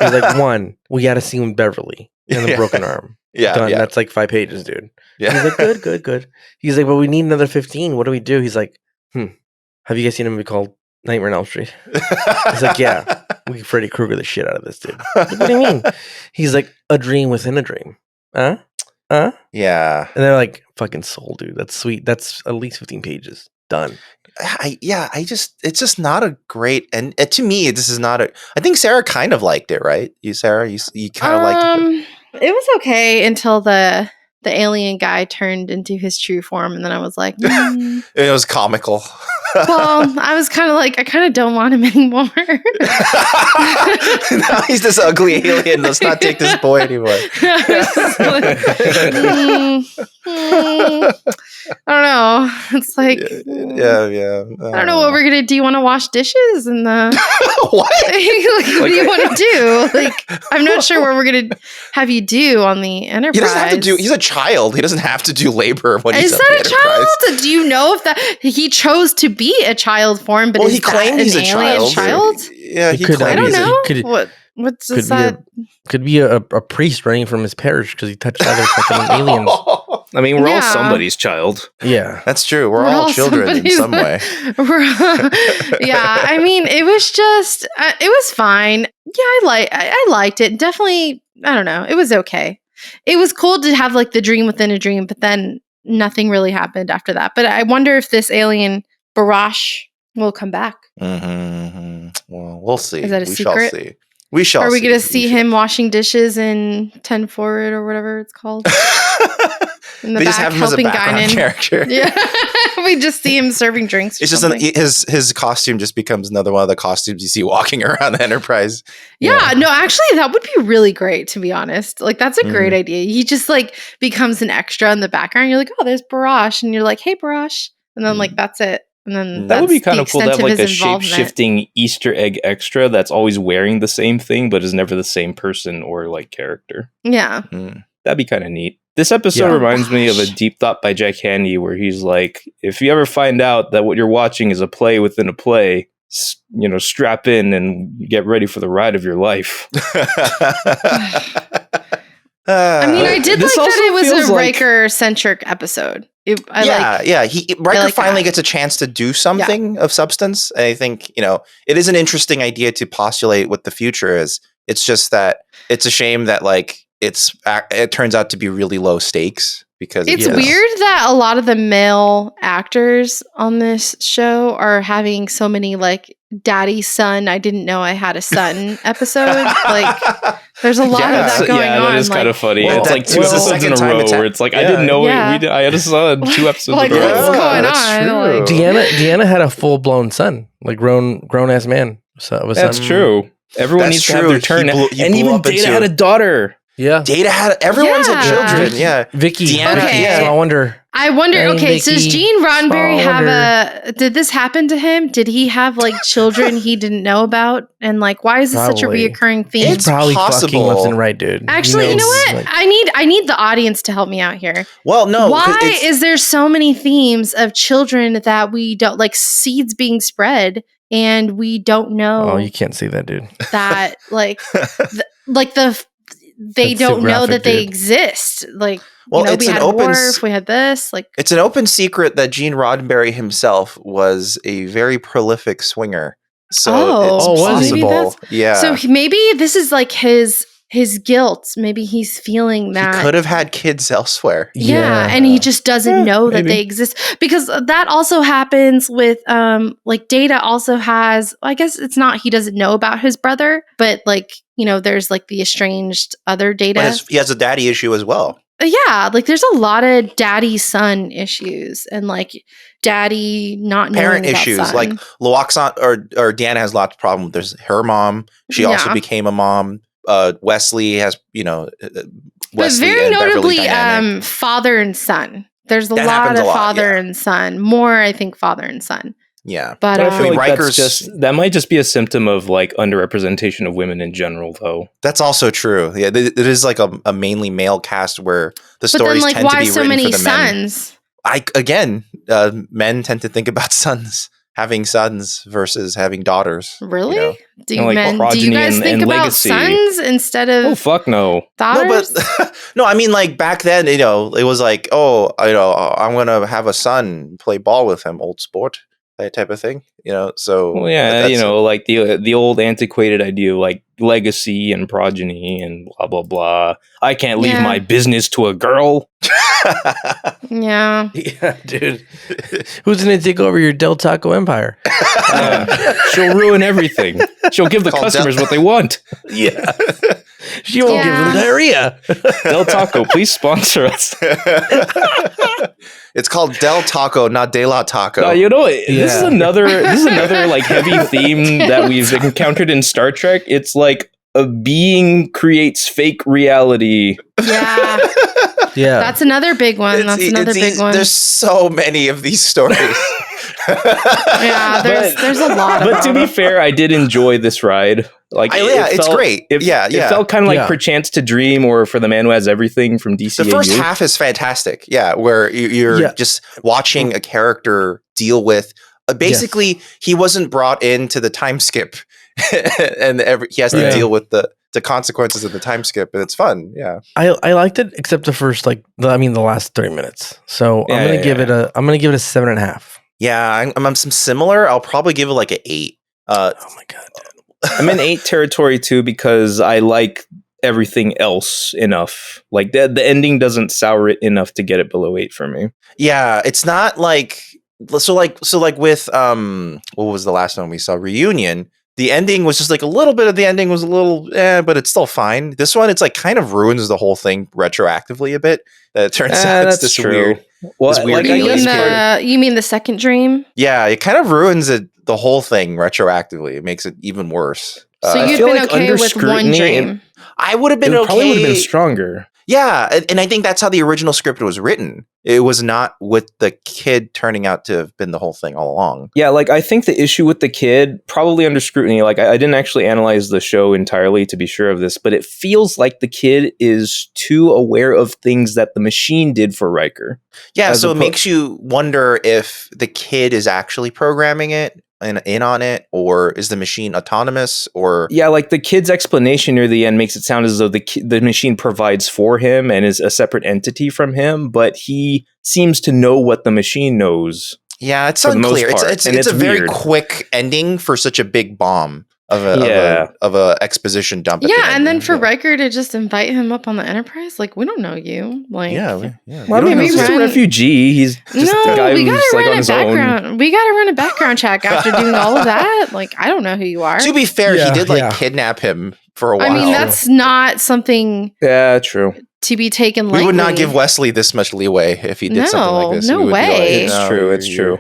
He's like, 1, we got to see him Beverly and the broken arm. Done. That's like 5 pages, dude. Yeah. He's like, good. He's like, but we need another 15. What do we do? He's like, have you guys seen a movie called Nightmare on Elm Street? He's like, yeah, we can Freddy Krueger the shit out of this dude. Like, what do you mean? He's like, a dream within a dream. Huh? Yeah. And they're like, fucking soul, dude. That's sweet. That's at least 15 pages. Done. It's just not a great, and to me, this is not a, I think Sarah kind of liked it, right? Sarah, you kind of liked it. It was okay until the alien guy turned into his true form, and then I was like, It was comical. Well, I was kind of like, I kind of don't want him anymore. Now he's this ugly alien. Let's not take this boy anymore. I don't know. It's like, yeah. I don't know what we're gonna do. You want to wash dishes and what? What do you want to do? Like, I'm not sure what we're gonna have you do on the Enterprise. He doesn't have to do. He's a child. He doesn't have to do labor when he's on the Enterprise. Is that a child? Do you know if that he chose to be a child form? But he claimed he's a child. Yeah, he claimed. I don't know. What's that? Could be a priest running from his parish because he touched other fucking aliens. I mean, we're all somebody's child. Yeah, that's true. We're all children in some way. I mean, it was just, it was fine. Yeah, I liked it. Definitely, I don't know. It was okay. It was cool to have like the dream within a dream, but then nothing really happened after that. But I wonder if this alien Barash will come back. Mm-hmm. Well, we'll see. Is that a secret? We shall. Are we going to see him washing dishes in 10 Forward or whatever it's called? In the they back, just have him as a background character. Yeah, we just see him serving drinks. It's just his costume just becomes another one of the costumes you see walking around the Enterprise. Yeah, no, actually, that would be really great. To be honest, like that's a great idea. He just like becomes an extra in the background. You're like, oh, there's Barash, and you're like, hey, Barash, and then like that's it. And then that would be kind of cool to have like a shape-shifting Easter egg extra that's always wearing the same thing, but is never the same person or like character. Yeah, that'd be kind of neat. This episode reminds me of a deep thought by Jack Handy where he's like, if you ever find out that what you're watching is a play within a play, strap in and get ready for the ride of your life. I mean, I did like that it was a Riker-centric episode. Riker finally gets a chance to do something of substance. And I think, it is an interesting idea to postulate what the future is. It's just that it's a shame that like, it turns out to be really low stakes because it's weird that a lot of the male actors on this show are having so many like daddy son I didn't know I had a son episode. Like There's a lot of that going on. Yeah, that is kind of funny. Well, it's like 2 episodes in a row where it's like, I didn't know I had a son. 2 episodes like, in a row. what's going on? Like, Deanna had a full-blown son, like grown-ass man. So that's true. Everyone needs to have their turn. And even Data had a daughter. Yeah. Data had... Everyone's had children. Yeah. Vicky. Deanna. Okay. Yeah. So I wonder, okay, so does Gene Roddenberry have did this happen to him? Did he have like children he didn't know about? And like, why is this such a reoccurring theme? It's probably fucking left and right, dude. Actually, you know what? Like, I need the audience to help me out here. Well, no. Why is there so many themes of children that we don't, like seeds being spread and we don't know? Oh, you can't see that, dude. That they don't know that they exist. Like, well, we had Worf, we had this. Like, it's an open secret that Gene Roddenberry himself was a very prolific swinger. So it's possible. Yeah. So maybe this is like his guilt. Maybe he's feeling that he could have had kids elsewhere. Yeah, and he just doesn't know that they exist, because that also happens with like Data also has, I guess it's not he doesn't know about his brother, but like, there's like the estranged other Data. But he has a daddy issue as well. Yeah, like there's a lot of daddy-son issues and like daddy not knowing parent about issues. son. Like Loaxon or Deanna has lots of problems. There's her mom. She also became a mom. Wesley has, Wesley but very and notably, dynamic. father and son. There's a lot of father and son. More, I think, father and son. Yeah, but I feel like that might just be a symptom of like underrepresentation of women in general, though. That's also true. Yeah, it is like a mainly male cast where the stories tend to be written for the men. But then, like, why so many sons? Men tend to think about sons. Having sons versus having daughters. Really? Do you guys think about legacy. Sons instead of? Oh fuck no! Daughters? No, but no. I mean, like back then, it was like, I'm gonna have a son, play ball with him, old sport, that type of thing. So well, yeah, like the old antiquated idea of like legacy and progeny and blah blah blah. I can't leave my business to a girl. Yeah, dude. Who's gonna take over your Del Taco empire? She'll ruin everything. She'll give the customers what they want. Yeah, she won't give them diarrhea. Del Taco, please sponsor us. It's called Del Taco, not De La Taco. This is another like heavy theme that we've encountered in Star Trek. It's like a being creates fake reality. Yeah. Yeah. That's another big one. There's so many of these stories. Yeah, there's a lot of But to be fair, I did enjoy this ride. Like, it's great. It felt kind of like Perchance to Dream or For the Man Who Has Everything from DCAU. The first half is fantastic. Yeah, where you're just watching a character deal with. Basically, he wasn't brought into the time skip, and he has to deal with the consequences of the time skip, and it's fun. Yeah, I liked it except the first the last 30 minutes. So I'm gonna give it a 7.5. Yeah, I'm some similar. I'll probably give it like an 8. Oh my god, dude. I'm in 8 territory too because I like everything else enough. Like the ending doesn't sour it enough to get it below 8 for me. Yeah, it's not like so like with what was the last one we saw? Reunion. The ending was just like a little bit of the ending was a little, but it's still fine. This one, it's like kind of ruins the whole thing retroactively a bit. It turns out it's just weird. Well, you mean the second dream? Yeah, it kind of ruins the whole thing retroactively. It makes it even worse. So you've been okay with one dream? I would have been okay. Probably would have been stronger. Yeah, and I think that's how the original script was written. It was not with the kid turning out to have been the whole thing all along. Yeah, like I think the issue with the kid, probably under scrutiny, like I didn't actually analyze the show entirely to be sure of this, but it feels like the kid is too aware of things that the machine did for Riker. Yeah, so it makes you wonder if the kid is actually programming it and in on it, or is the machine autonomous? Or like the kid's explanation near the end makes it sound as though the machine provides for him and is a separate entity from him, but he seems to know what the machine knows. Yeah, it's unclear. It's a very quick ending for such a big bomb of a exposition dump. And then for Riker to just invite him up on the Enterprise, like, we don't know you. Like, well, I mean, he's just a refugee. He's just a guy who's like on his own. We got to run a background check after doing all of that. Like, I don't know who you are. To be fair, he did kidnap him for a while. I mean, that's not something. Yeah, true. To be taken lightly. We would not give Wesley this much leeway if he did something like this. No way. It's true.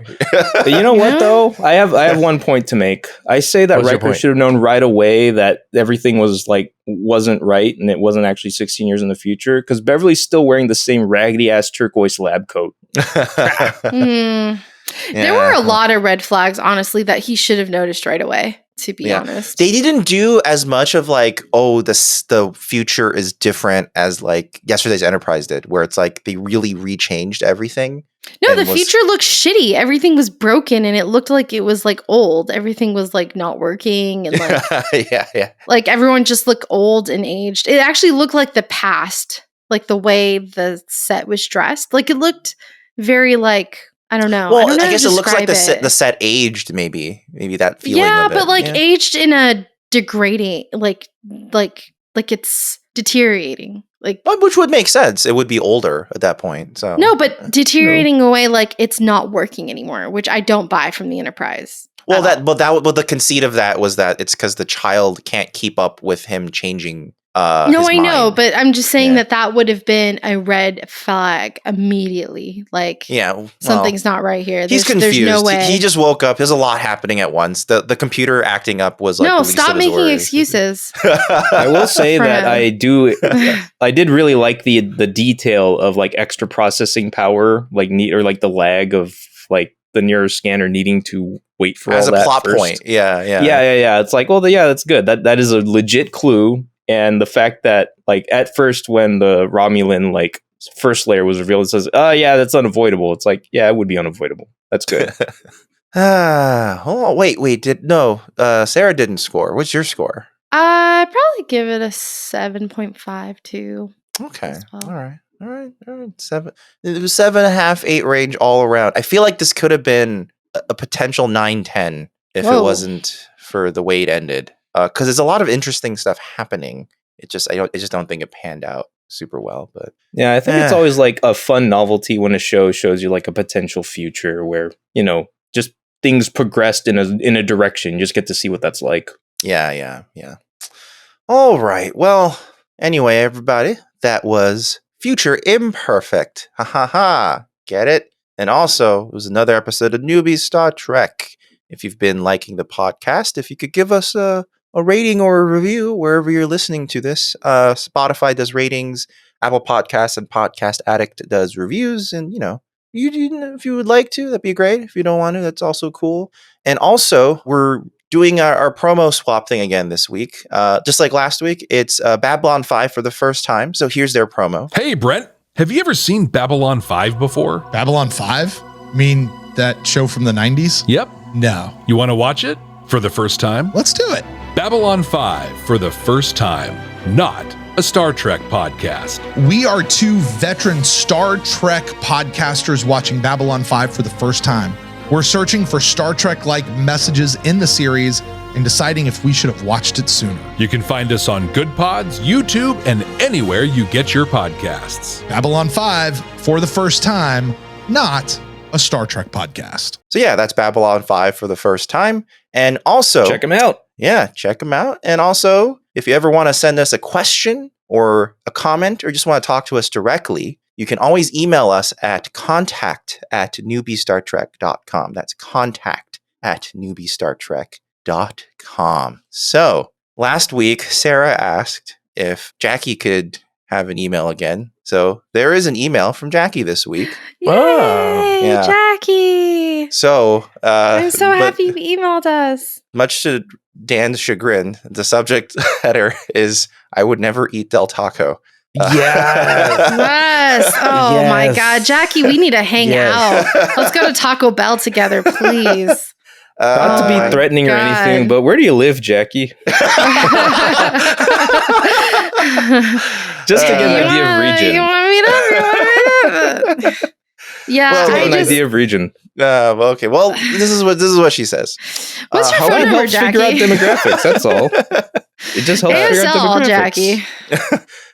But you know what, though? I have one point to make. I say that Riker should have known right away that everything wasn't right and it wasn't actually 16 years in the future, because Beverly's still wearing the same raggedy-ass turquoise lab coat. There were a lot of red flags, honestly, that he should have noticed right away. To be honest, they didn't do as much of the future is different as like yesterday's Enterprise did, where it's like they really rechanged everything. No, the future looked shitty. Everything was broken, and it looked like it was like old. Everything was like not working, and like like everyone just looked old and aged. It actually looked like the past, like the way the set was dressed. Like it looked very like. I don't know. Well, I guess it looks like the set aged, maybe that feeling. Yeah, of it. But aged in a degrading, like it's deteriorating, which would make sense. It would be older at that point. So no, but deteriorating away, like it's not working anymore, which I don't buy from the Enterprise. Well, the conceit of that was that it's because the child can't keep up with him changing. No, I know, but I'm just saying that would have been a red flag immediately. Like, something's not right here. He's confused. There's no way. He just woke up. There's a lot happening at once. The computer acting up was like, no, stop making excuses. I will say that I did really like the detail of like extra processing power, like the lag of like the neuro scanner needing to wait for as all a that plot first. point. Yeah. It's like, well, that's good. That is a legit clue. And the fact that, like, at first when the Romulan, like, first layer was revealed, it says, that's unavoidable. It's like, it would be unavoidable. That's good. Sarah didn't score. What's your score? I'd probably give it a 7.5 too. Okay. Well. All right. 7. It was 7.5, 8 range all around. I feel like this could have been a potential 9-10 if it wasn't for the way it ended. Because there's a lot of interesting stuff happening. I just don't think it panned out super well. But yeah, I think it's always like a fun novelty when a show shows you like a potential future where, just things progressed in a direction. You just get to see what that's like. Yeah. All right. Well, anyway, everybody, that was Future Imperfect. Ha ha ha. Get it? And also, it was another episode of Newbie Star Trek. If you've been liking the podcast, if you could give us a rating or a review wherever you're listening to this. Spotify does ratings, Apple Podcasts and Podcast Addict does reviews, and if you would like to, that'd be great. If you don't want to, that's also cool. And also, we're doing our promo swap thing again this week. Just like last week, it's Babylon 5 for the first time. So here's their promo. Hey, Brent, have you ever seen Babylon 5 before? Babylon 5? Mean that show from the 90s? Yep. No. You want to watch it for the first time? Let's do it. Babylon 5 for the first time, not a Star Trek podcast. We are two veteran Star Trek podcasters watching Babylon 5 for the first time. We're searching for Star Trek-like messages in the series and deciding if we should have watched it sooner. You can find us on Good Pods, YouTube, and anywhere you get your podcasts. Babylon 5 for the first time, not a Star Trek podcast. So yeah, that's Babylon 5 for the first time. And also check them out. Yeah, check them out. And also, if you ever want to send us a question or a comment or just want to talk to us directly, you can always email us at contact@newbiestartrek.com. That's contact@newbiestartrek.com. So last week, Sarah asked if Jackie could have an email again. So there is an email from Jackie this week. Yay, yeah. Jackie. So I'm so happy you emailed us. Much to Dan's chagrin, the subject header is "I would never eat Del Taco." Yes. Oh my God, Jackie, we need to hang out. Let's go to Taco Bell together, please. Not to be threatening or anything, but where do you live, Jackie? Just to get an idea of region. You want me to? Yeah, well, an idea of region. Okay. Well, this is what she says. What's your phone number, Jackie? Figure out demographics. That's all. It just helps figure out demographics. Jackie.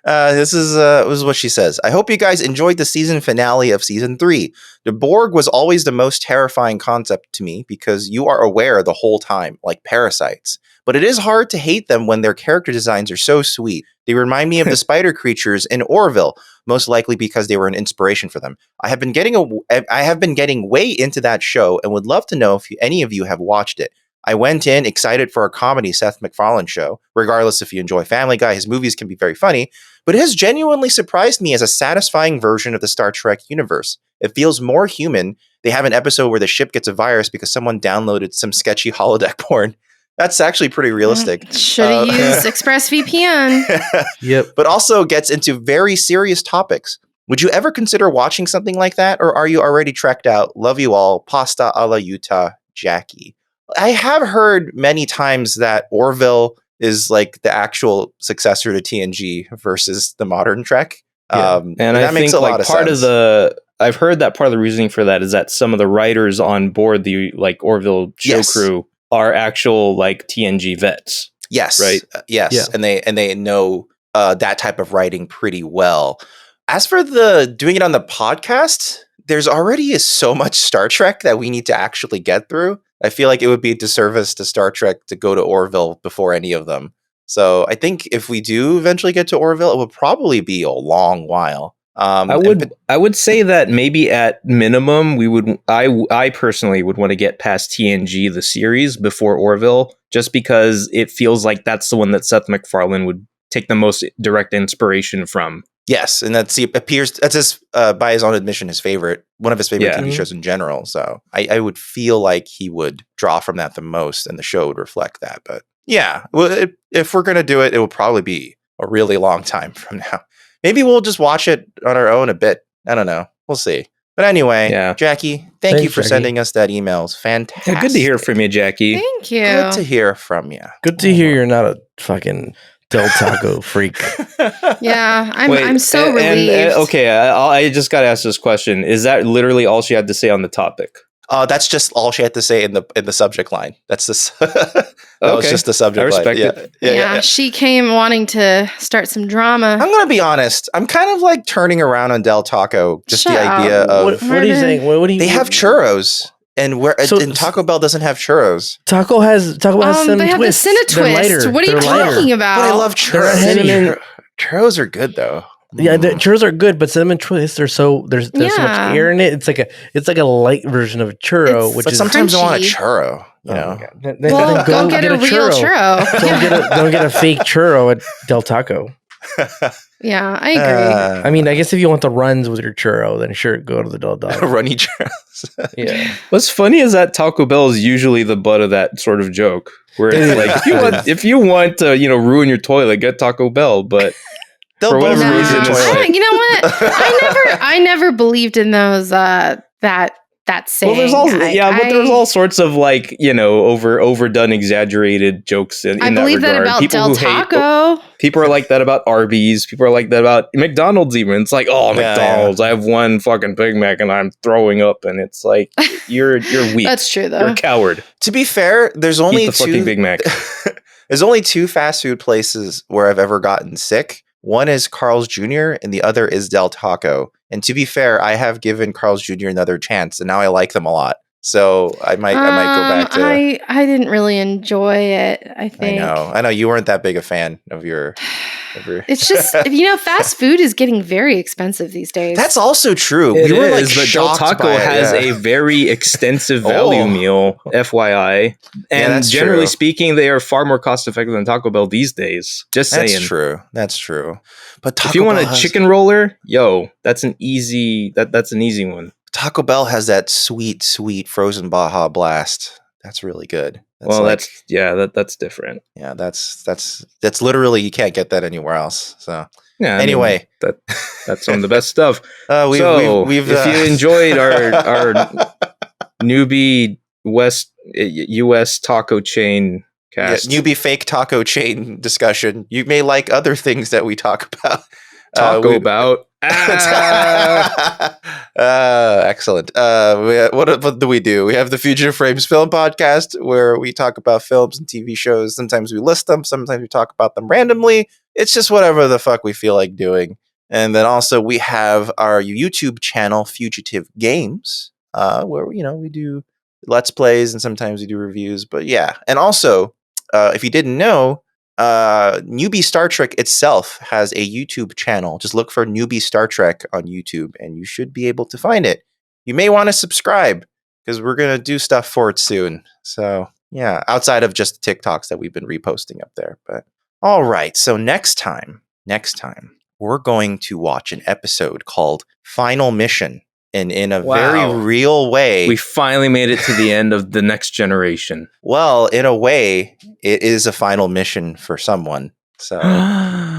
This is what she says. I hope you guys enjoyed the season finale of season 3. The Borg was always the most terrifying concept to me because you are aware the whole time, like parasites. but it is hard to hate them when their character designs are so sweet. They remind me of the spider creatures in Orville, most likely because they were an inspiration for them. I have been getting way into that show and would love to know if any of you have watched it. I went in excited for a comedy Seth MacFarlane show. Regardless if you enjoy Family Guy, his movies can be very funny, but it has genuinely surprised me as a satisfying version of the Star Trek universe. It feels more human. They have an episode where the ship gets a virus because someone downloaded some sketchy holodeck porn. That's actually pretty realistic. Should have used ExpressVPN. Yep. But also gets into very serious topics. Would you ever consider watching something like that, or are you already trekked out? Love you all. Pasta alla Utah, Jackie. I have heard many times that Orville is like the actual successor to TNG versus the modern Trek. Yeah. And that makes a lot of sense. I've heard that part of the reasoning for that is that some of the writers on board the like Orville show crew are actual like TNG vets. Yes. Right. Yes. Yeah. And they know that type of writing pretty well. As for doing it on the podcast, there's already so much Star Trek that we need to actually get through. I feel like it would be a disservice to Star Trek to go to Orville before any of them. So I think if we do eventually get to Orville, it will probably be a long while. I would say that maybe at minimum I personally would want to get past TNG the series before Orville, just because it feels like that's the one that Seth MacFarlane would take the most direct inspiration from. Yes, and that's his by his own admission one of his favorite TV shows in general. So I would feel like he would draw from that the most, and the show would reflect that. But yeah, if we're gonna do it, it will probably be a really long time from now. Maybe we'll just watch it on our own a bit. I don't know. We'll see. But anyway, Jackie, thanks you for sending us that email. It's fantastic. Yeah, good to hear from you, Jackie. Thank you. Good to hear from you. Good to hear you're not a fucking Del Taco freak. Yeah, I'm so relieved. Okay, I just got to ask this question. Is that literally all she had to say on the topic? That's just all she had to say in the subject line. That's this. That was just the subject line. I respect it. Yeah, she came wanting to start some drama. I'm gonna be honest. I'm kind of like turning around on Del Taco. Just the idea of what are you saying? What do you? They have churros, and and Taco Bell doesn't have churros. Taco has cinnamon they have twist. the Cinnatwist. What are you talking about? But I love churros. Churros are good though. Yeah, the churros are good, but cinnamon twists are so there's so much air in it. It's like a light version of a churro, but sometimes I want a churro. You know, well, go get a real churro. Don't get a fake churro at Del Taco. Yeah, I agree. I mean, I guess if you want the runs with your churro, then sure, go to the Del Taco. Runny churros. Yeah. What's funny is that Taco Bell is usually the butt of that sort of joke, where it's like if you want to ruin your toilet, get Taco Bell, but. For whatever reason, you know what? I never believed in those that saying. Well, there's all sorts of overdone, exaggerated jokes in that regard. I believe that about Del Taco. People are like that about Arby's. People are like that about McDonald's. Even it's like, McDonald's. I have one fucking Big Mac and I'm throwing up, and it's like you're weak. That's true, though. You're a coward. To be fair, there's only Eat the fucking Big Mac. There's only 2 fast food places where I've ever gotten sick. One is Carl's Jr. and the other is Del Taco. And to be fair, I have given Carl's Jr. another chance, and now I like them a lot. So I might go back to. I didn't really enjoy it. I think. I know you weren't that big a fan of your. It's just fast food is getting very expensive these days. That's also true. But Del Taco has a very extensive value meal, FYI. And generally speaking, they are far more cost effective than Taco Bell these days. Just saying. That's true. But Taco if you want a chicken roller, that's an easy one. Taco Bell has that sweet, sweet frozen Baja Blast. That's really good. That's different. Yeah, that's literally, you can't get that anywhere else. So anyway, that's some of the best stuff. If you enjoyed our newbie U.S. taco chain cast, newbie fake taco chain discussion, you may like other things that we talk about. About. Excellent. What do we do? We have the Fugitive Frames Film Podcast, where we talk about films and TV shows. Sometimes we list them, sometimes we talk about them randomly. It's just whatever the fuck we feel like doing. And then also we have our YouTube channel, Fugitive Games, where we do Let's Plays and sometimes we do reviews. But yeah, and also if you didn't know, Newbie Star Trek itself has a YouTube channel. Just look for Newbie Star Trek on YouTube, and you should be able to find it. You may want to subscribe because we're gonna do stuff for it soon. So yeah, outside of just the TikToks that we've been reposting up there. But all right, so next time, we're going to watch an episode called Final Mission. And in a very real way, we finally made it to the end of The Next Generation. Well, in a way, it is a final mission for someone. So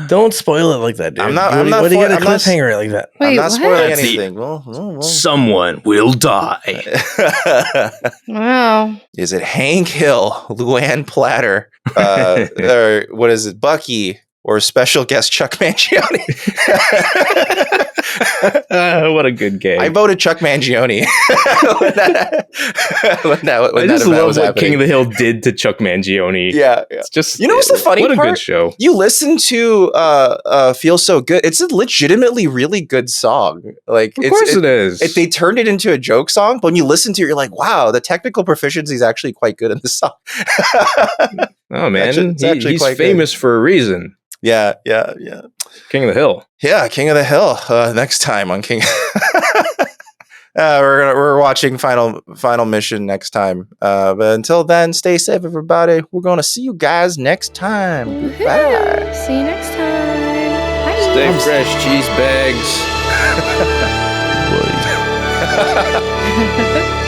don't spoil it like that, dude. I'm not. Why do you get a cliffhanger like that? Wait, I'm not spoiling what? anything. Well. Someone will die. Wow. Is it Hank Hill, Luann Platter, or what is it, Bucky, or special guest Chuck Mangione? What a good game. I voted Chuck Mangione I just love what King of the Hill did to Chuck Mangione. Yeah. It's just, what's the funny part? What a good show. You listen to Feel So Good. It's a legitimately really good song. Like, of course it is. They turned it into a joke song, but when you listen to it, you're like, wow, the technical proficiency is actually quite good in this song. Oh, man. He's famous for a reason. Yeah. King of the Hill. Yeah, King of the Hill. Next time on King. We're watching Final Mission next time. But until then, stay safe, everybody. We're gonna see you guys next time. Bye. See you next time. Bye. Stay fresh, cheese bags. Buddy.